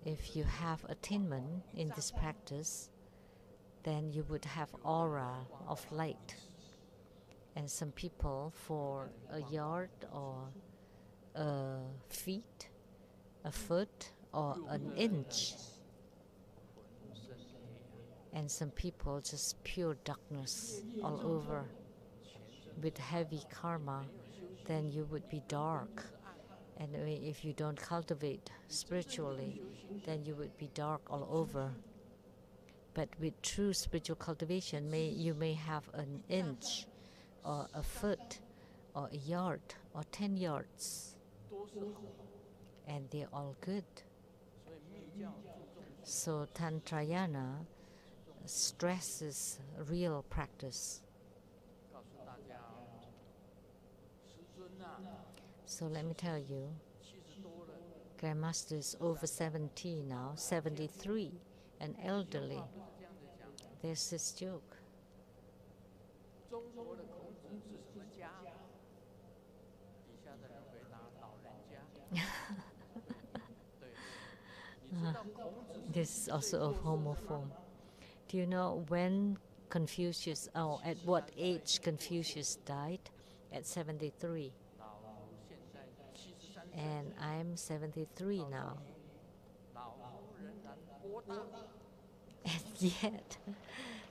If you have attainment in this practice, then you would have aura of light. And some people, for a yard or a feet, a foot, or an inch. And some people just pure darkness all over. With heavy karma, then you would be dark. And if you don't cultivate spiritually, then you would be dark all over. But with true spiritual cultivation, you may have an inch, or a foot, or a yard, or 10 yards. And they're all good. So Tantrayana stresses real practice. So let me tell you, Grandmaster is over 70 now, 73, and elderly. There's this joke. This is also a homophone. Do you know when Confucius, at what age Confucius died? At 73. And I'm 73 now. And yet,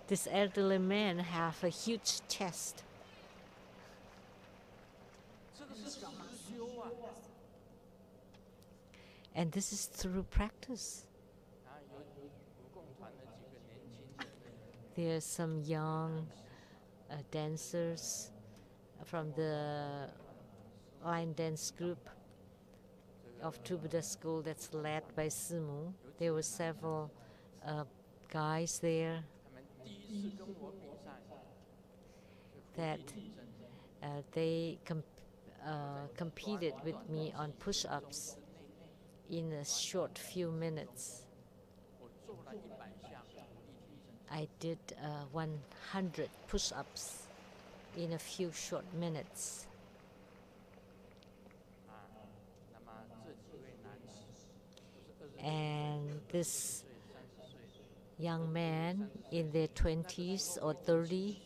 this elderly man have a huge chest. And this is through practice. There's some young dancers from the line dance group of True Buddha School that's led by Simu. There were several guys there that they competed with me on push-ups in a short few minutes. 我做了100下浮力提升。 I did 100 push-ups in a few short minutes. 那么这几位男士都是 And 29 this 岁、30岁， young man in their 20s or 30,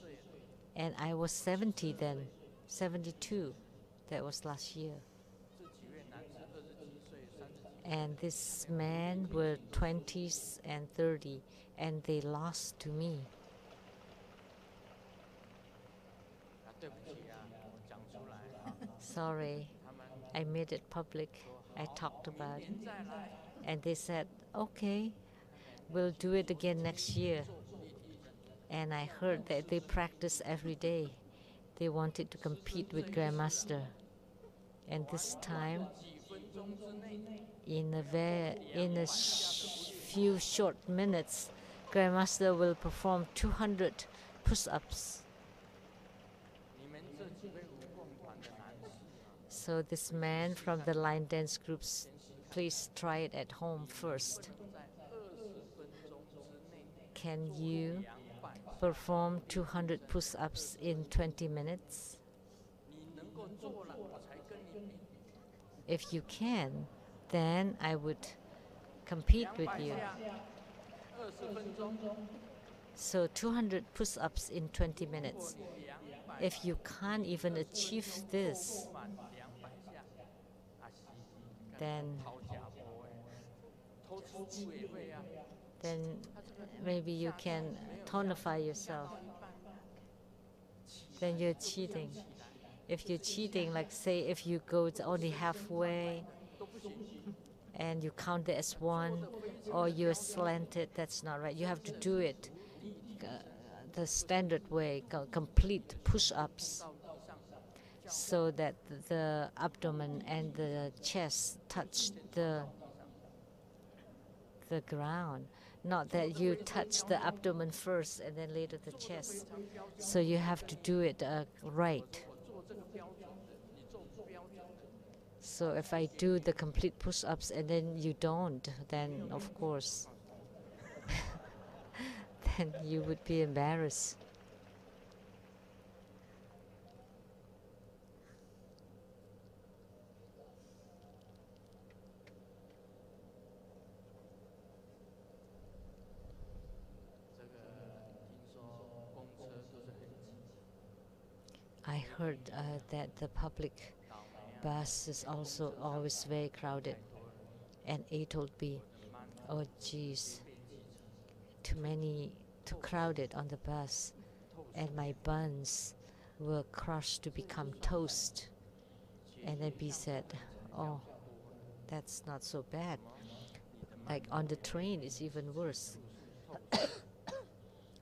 and I was 70 then, 72. That was last year. 这几位男士27岁、30几岁， And this man were 20s and 30, and they lost to me. 对不起啊，我讲出来啊， Sorry, 他们 I made it public. 说 I 好， talked 明 about it. 年再来， And they said, okay, we'll do it again next year. 做浮力提升。 And I heard that they practice every day. They wanted to compete with Grandmaster. And this time, 几分钟之内， in a few short minutes, Grandmaster will perform 200 push-ups. 你们这几位武共团的男士啊， So this man from the line dance groups, please try it at home first. 在20分钟之内 Can you 200， perform 200 push-ups in 20 minutes? 你能够做了，我才跟你比。 If you can, then I would compete with 200 you. 下，20分钟， So 200 push-ups in 20 如果 minutes. 你200 If you can't even achieve this, 不满200下，啊是， then 掏假波哎，偷吃猪也会啊。 then 他这个 maybe you 下 can 没有 tonify 下 yourself. 到一半，起 Then 来 you're 都不想 cheating. 起来 If you're cheating, like say if you go only halfway 都不行。 and you count it as one, or you're slanted, that's not right. You have to do it the standard way, complete push-ups, 到地上 so that the abdomen and the chest touch the ground. Not that you touch the abdomen first and then later the chest. So you have to do it right. 我做这个标准的，你做不标准的， So if I do the complete push-ups and then you don't, then of course, then you would be embarrassed. 这个听说公车都是很挤， I heard that the public 倒霉啊， bus is also always very crowded. 太多了， And A told me, 我的妈咪 oh geez, 被挤成 too crowded on the bus. 透 And my buns were crushed to become toast. And then B said, oh, that's not so bad. Like on the train, it's even worse.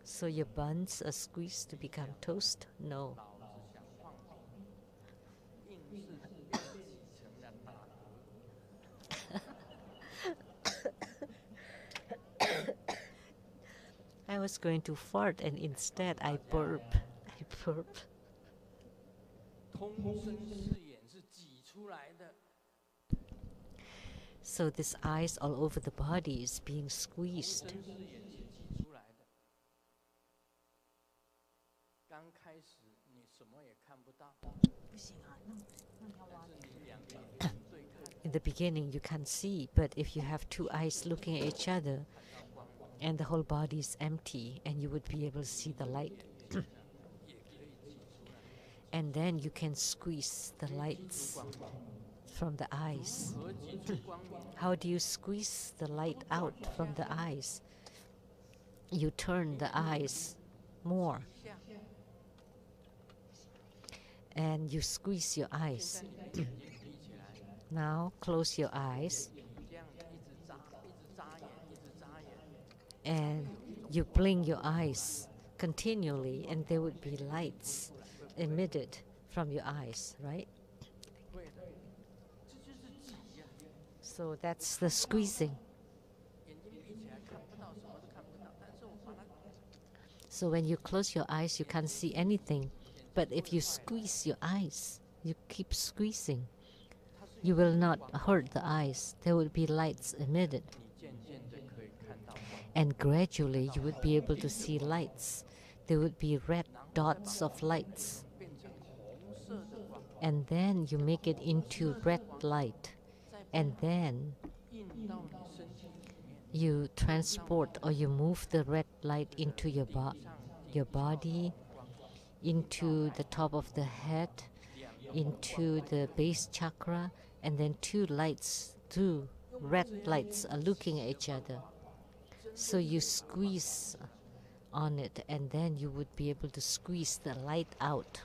So your buns are squeezed to become toast? No. 老子想放弃，硬是被挤成了打嗝。 I was going to fart and instead I burp. 通身视眼是挤出来的， So this eyes all over the body is being squeezed. 通身视眼是挤出来的。刚开始你什么也看不到，但是你两个眼睛对看， In the beginning you can't see, but if you have two eyes looking at each other 看到光芒， and the whole body is empty and you would be able to see the light. 也可以挤出来。 And then you can squeeze the 挤出 lights 光芒， from the eyes. 如何挤出光明？ How do you squeeze the light out from the eyes? You turn the eyes more 下， and you squeeze your eyes. 现在你眼睛闭起来， Now close your eyes 这样一直眨，一直眨眼，一直眨眼。 and you blink your eyes continually and there would be lights emitted from your eyes, right? 会的，这就是挤呀、 So that's the squeezing. 眼睛闭起来看不到，什么都看不到，但是我把它 So when you close your eyes, you can't see anything. But if you squeeze your eyes, You keep squeezing. You will not hurt the eyes. There will be lights emitted. And gradually you would be able to see lights. There would be red dots of lights. And then you make it into red light. And then you transport or you move the red light into your body, into the top of the head, into the base chakra, and then two red lights are looking at each other. So you squeeze on it, and then you would be able to squeeze the light out.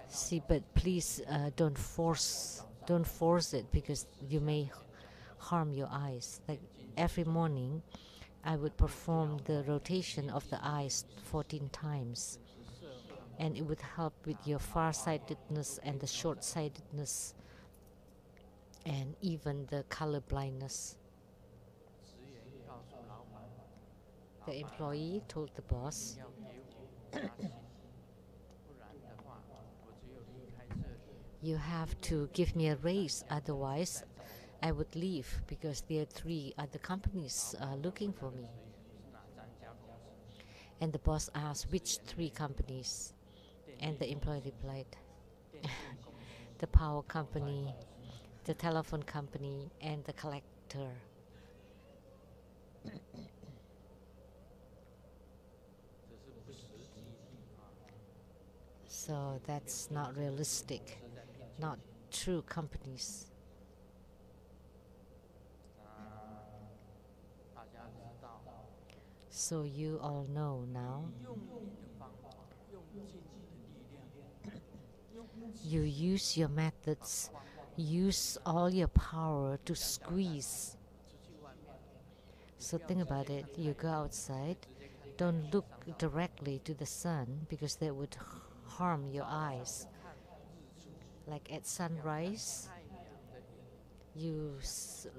See, but please don't force it, because you may harm your eyes. Like every morning, I would perform the rotation of the eyes 14 times, and it would help with your farsightedness and the short-sightedness, and even the color blindness. The employee told the boss, you have to give me a raise, otherwise I would leave, because there are 3 other companies looking for me. And the boss asked, which 3 companies? And the employee replied, the power company, the telephone company, and the collector. So that's not realistic, not true companies. So you all know now, you use your methods, use all your power to squeeze. So think about it, you go outside, don't look directly to the sun, because that would harm your eyes. Like at sunrise, you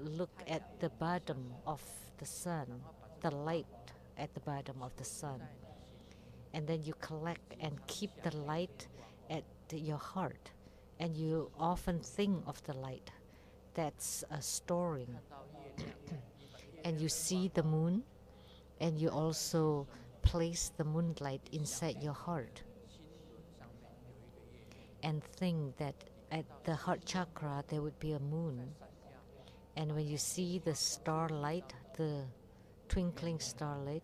look at the bottom of the sun, the light at the bottom of the sun, and then you collect and keep the light at your heart, and you often think of the light. That's a storing. And you see the moon, and you also place the moonlight inside your heart, and think that at the heart chakra there would be a moon. And when you see the starlight, the twinkling starlight,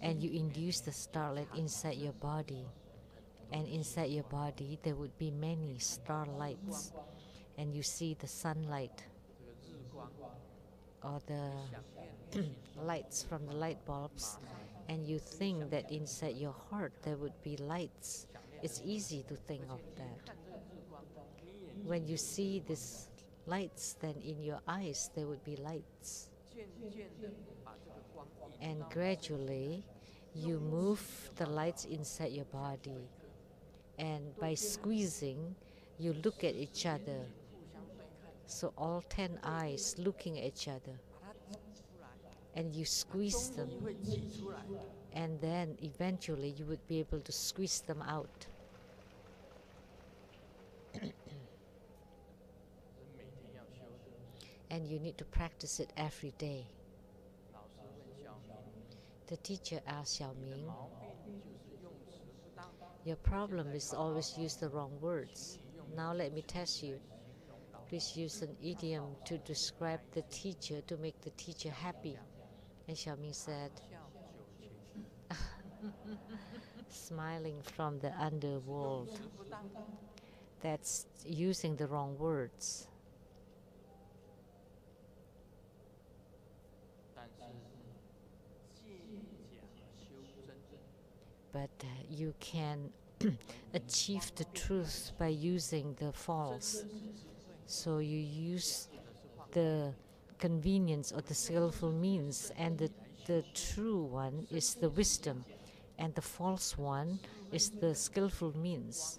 and you induce the starlight inside your body, and inside your body there would be many starlights, and you see the sunlight or the lights from the light bulbs, and you think that inside your heart there would be lights. It's easy to think of that. When you see these lights, then in your eyes there would be lights. And gradually you move the lights inside your body, and by squeezing you look at each other. So all 10 eyes looking at each other, and you squeeze them, and then eventually you would be able to squeeze them out. And you need to practice it every day. The teacher asked Xiaoming, your problem is always use the wrong words. Now let me test you. Please use an idiom to describe the teacher to make the teacher happy. And Xiaoming said, smiling from the underworld, that's using the wrong words. But you can achieve the truth by using the false. So you use the convenience or the skillful means, and the true one is the wisdom, and the false one is the skillful means.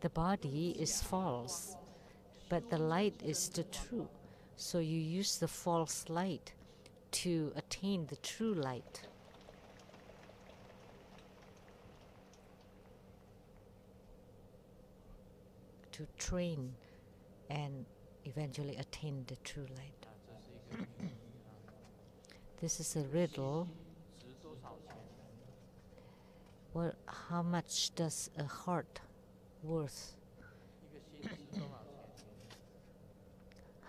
The body is false, but the light is the true. So you use the false light to attain the true light. to train and eventually attain the true light. 这是一个谜啊。 This is a riddle. 值多少钱？ How much does a heart worth? 一个心值多少钱？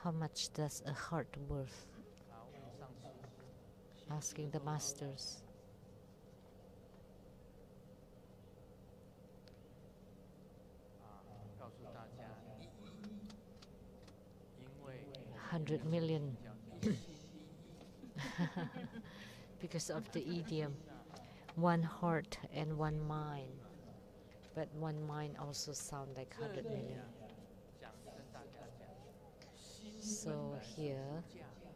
How much does a heart worth? 好，问上师。 Asking the masters. 告诉大家1亿，因为100 million. 叫一心一意。 Because of the idiom, one heart and one mind. But one mind also sound like 100 million. 讲跟大家讲，心 So 本来是 here, 无价的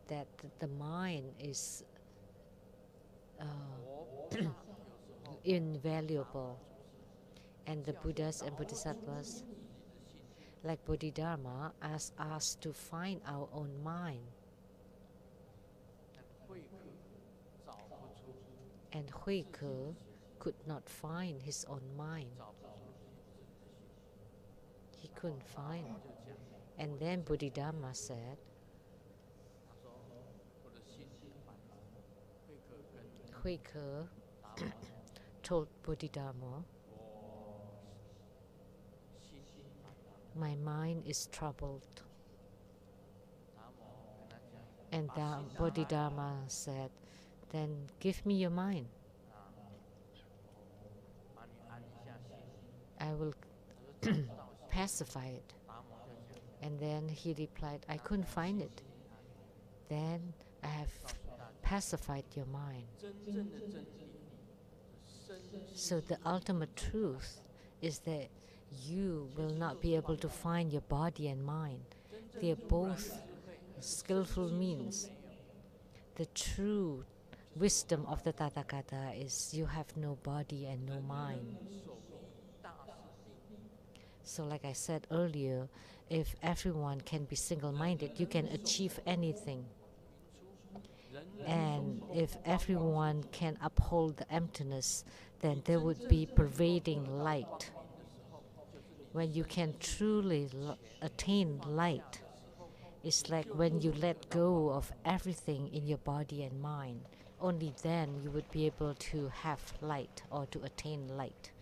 that the mind is 佛菩萨有时候 invaluable. And the Buddhas and Bodhisattvas, 自己的心， like Bodhidharma, ask us to find our own mind. 但慧可找不出， And Huike could not find his own mind. 找不出自己的心。 He couldn't 达 find. 摩就讲， And then Bodhidharma said, 他说我的心很烦恼。慧可跟 Huike 达摩 told Bodhidharma, 我心烦恼。 my mind is troubled. 达摩跟他讲， And 把心拿来 Bodhidharma said, then give me your mind. 把你安一下心。 I will 他说找不到心。 pacify it. 达摩就讲， And then he replied, I couldn't find it. 心安。 Then I have 告诉大家， pacified your mind. 真正的真理是身心 So the ultimate truth is that you will not be able to find your body and mind. 真 They are 正如来 both 智慧， skillful 心中 means. 没有。 The true wisdom of the Tathagata is you have no body and no mind. 手艺大是定， So like I said earlier, if everyone can be single-minded, you can achieve anything. 人人 And 手 if 手 everyone can uphold the emptiness, then there would be pervading light. 的时候，就是你 When you can truly attain light, it's like when you let go of everything in your body and mind. Only then you would be able to have light or to attain light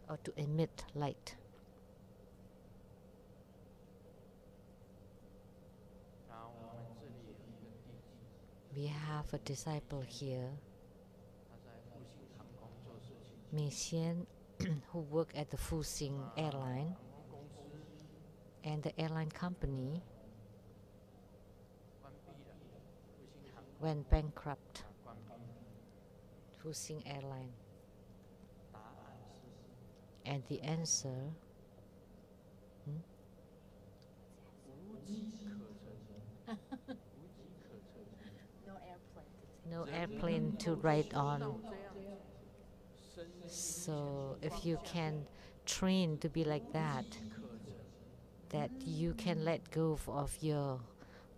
or to emit light. 好，我们这里有一个弟子， We have a disciple here, 他在复兴航空做事情， Mei Xian, who work at the Fuxing Airline, 航空公司 and the airline company 关闭了，复兴航空 went bankrupt. 关闭了， Fuxing Airline. 答案是 And the answer, 无机可乘，无机可乘。 No airplane. no airplane to ride 到 on. 这样身心 So if you can train to be like that, 可乘， that you can let go of your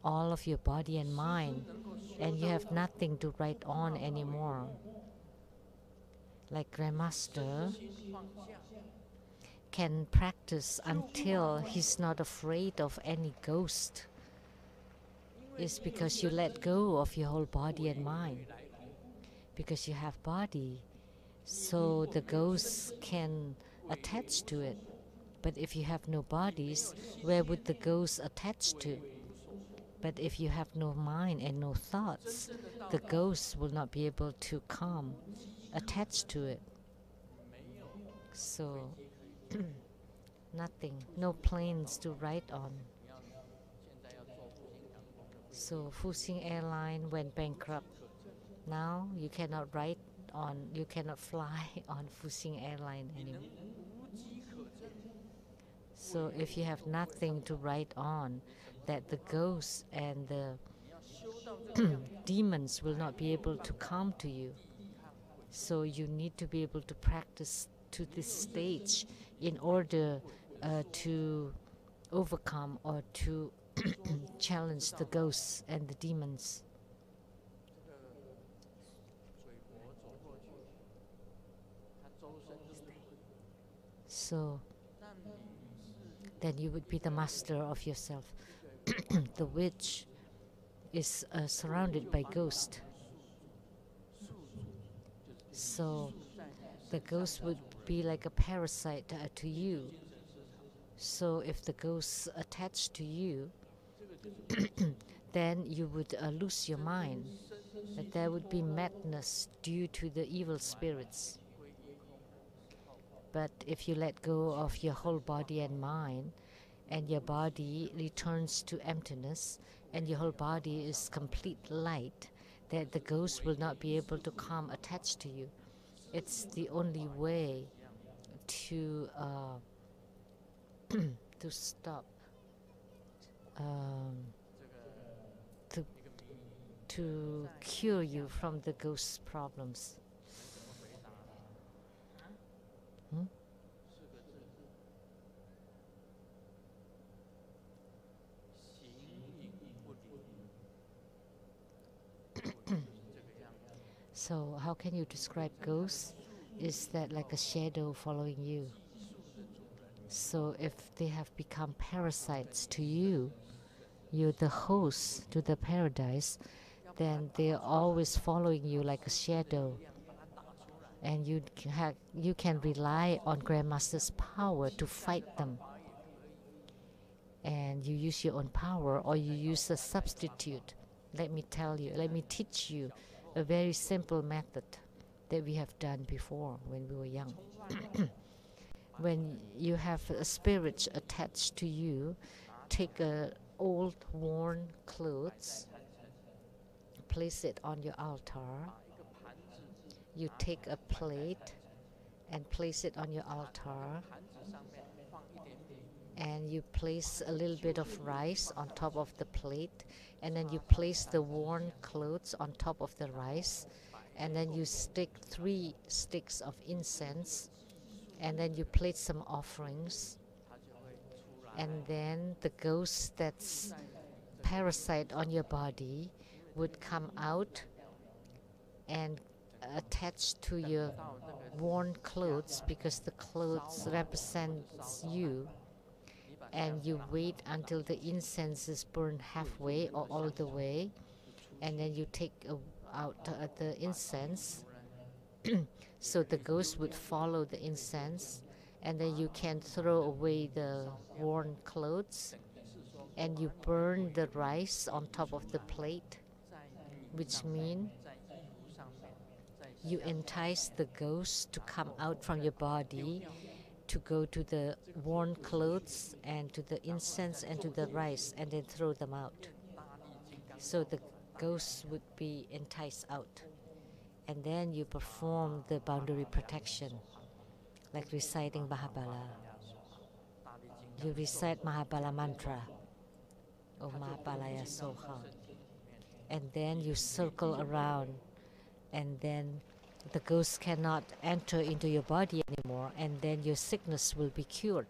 all of your body and mind, 能够修 and you 到 have nothing to write on anymore. Like Grandmaster 心放下， can practice until he's not afraid of any ghost. 因为 It's because you let go of your whole body and mind. Because you have body, so the ghosts can attach to it. But if you have no bodies, where would the ghosts attach to? But if you have no mind and no thoughts, the ghosts will not be able to come, attach to it. 没有 So 机可以。 nothing, no planes to ride on. 你要现在要做复兴航空的， So Fuxing Airline went bankrupt. 可乘。 Now you cannot ride on, you cannot fly on Fuxing Airline 你能 anymore. 无机可乘， So if you have nothing to ride on, that the ghosts and the 你要修到这个样子， demons will not be able to come to you. 意和慧 So you need to be able to practice to this stage in order to overcome or to challenge the ghosts and the demons. 这个水佛走过去，他周身都是 So then you would be the master of yourself. The witch is surrounded by ghosts. So the ghost would be like a parasite to you. So if the ghosts attach to you, then you would lose your mind. That there would be madness due to the evil spirits. But if you let go of your whole body and mind, and your body returns to emptiness, and your whole body is complete light, that the ghost will not be able to come attached to you. It's the only way to to stop, to cure you from the ghost problems. So how can you describe ghosts? Is that like a shadow following you? So if they have become parasites to you, you're the host to the paradise, then they're always following you like a shadow. And you can rely on Grandmaster's power to fight them. And you use your own power, or you use a substitute. Let me teach you a very simple method that we have done before when we were young. When you have a spirit attached to you, take old worn clothes, place it on your altar. You take a plate and place it on your altar, and you place a little bit of rice on top of the plate, and then you place the worn clothes on top of the rice, and then you stick 3 sticks of incense, and then you place some offerings, and then the ghost that's parasite on your body would come out and attach to your worn clothes, because the clothes represents you. And you wait until the incense is burned halfway or all the way, and then you take out the incense. So the ghost would follow the incense, and then you can throw away the worn clothes, and you burn the rice on top of the plate, which means you entice the ghost to come out from your body, to go to the worn clothes and to the incense and to the rice, and then throw them out. So the ghosts would be enticed out. And then you perform the boundary protection, like reciting Mahabala. You recite Mahabala mantra, or Mahabalaya Soha. And then you circle around, and then the ghost cannot enter into your body anymore, and then your sickness will be cured.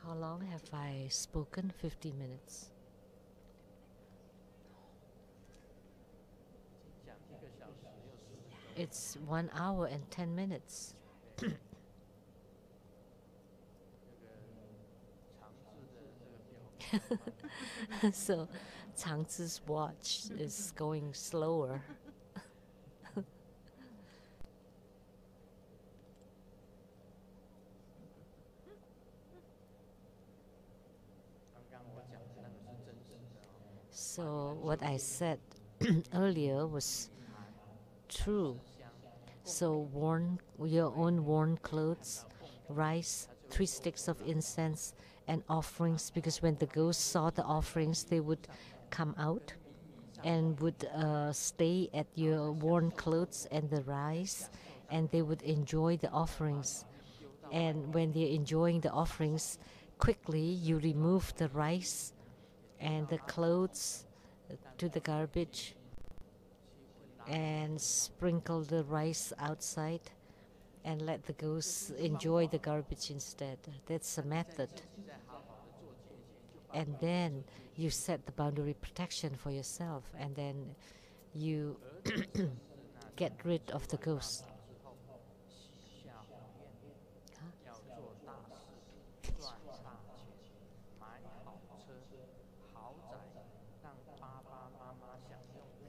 How long have I spoken? 50 minutes. It's 1 hour and 10 minutes. So Changzi's watch is going slower. So what I said earlier was true. So your own worn clothes, rice, 3 sticks of incense, and offerings, because when the ghosts saw the offerings, they would come out and would stay at your worn clothes and the rice, and they would enjoy the offerings. And when they're enjoying the offerings, quickly you remove the rice and the clothes to the garbage and sprinkle the rice outside and let the ghosts enjoy the garbage instead. That's a method. and then you set the boundary protection for yourself, and then you get rid of the ghost.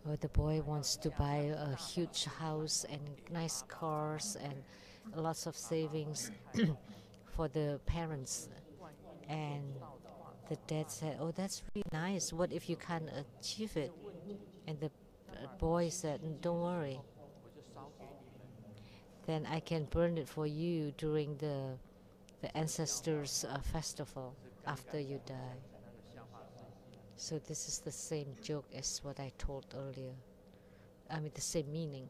Or the boy wants to buy a huge house and nice cars and lots of savings for the parents. And the dad said, oh, that's really nice. What if you can't achieve it? And the boy said, don't worry. Then I can burn it for you during the ancestors' festival after you die. So this is the same joke as what I told earlier. I mean the same meaning.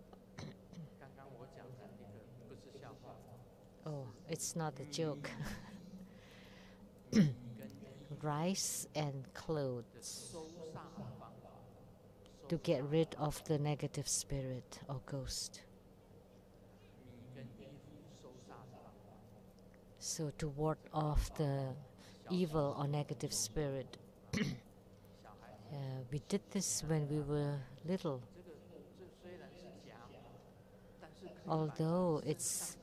Oh, it's not a joke. Rice and clothes to get rid of the negative spirit or ghost. So to ward off the evil or negative spirit. We did this when we were little. Although it's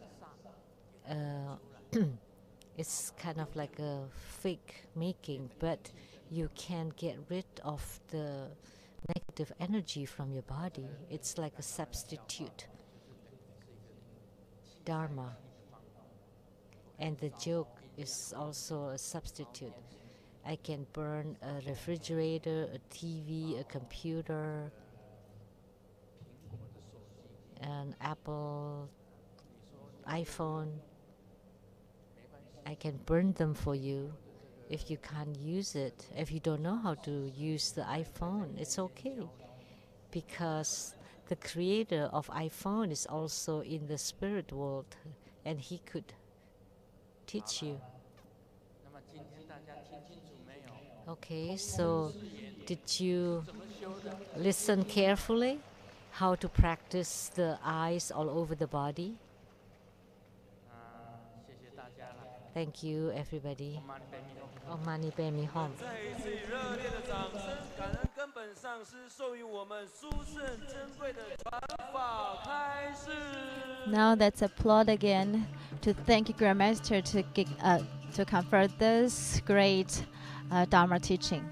it's kind of like a fake making, but you can get rid of the negative energy from your body. It's like a substitute dharma. And the joke is also a substitute. I can burn a refrigerator, a TV, a computer, an Apple, iPhone. I can burn them for you. If you can't use it, if you don't know how to use the iPhone, it's okay. Because the creator of iPhone is also in the spirit world, and he could teach you. Okay, so did you listen carefully how to practice the eyes all over the body? Thank you, everybody. Om Mani Padme Hum. Now let's applaud again to thank Grandmaster to confer this great Dharma teaching.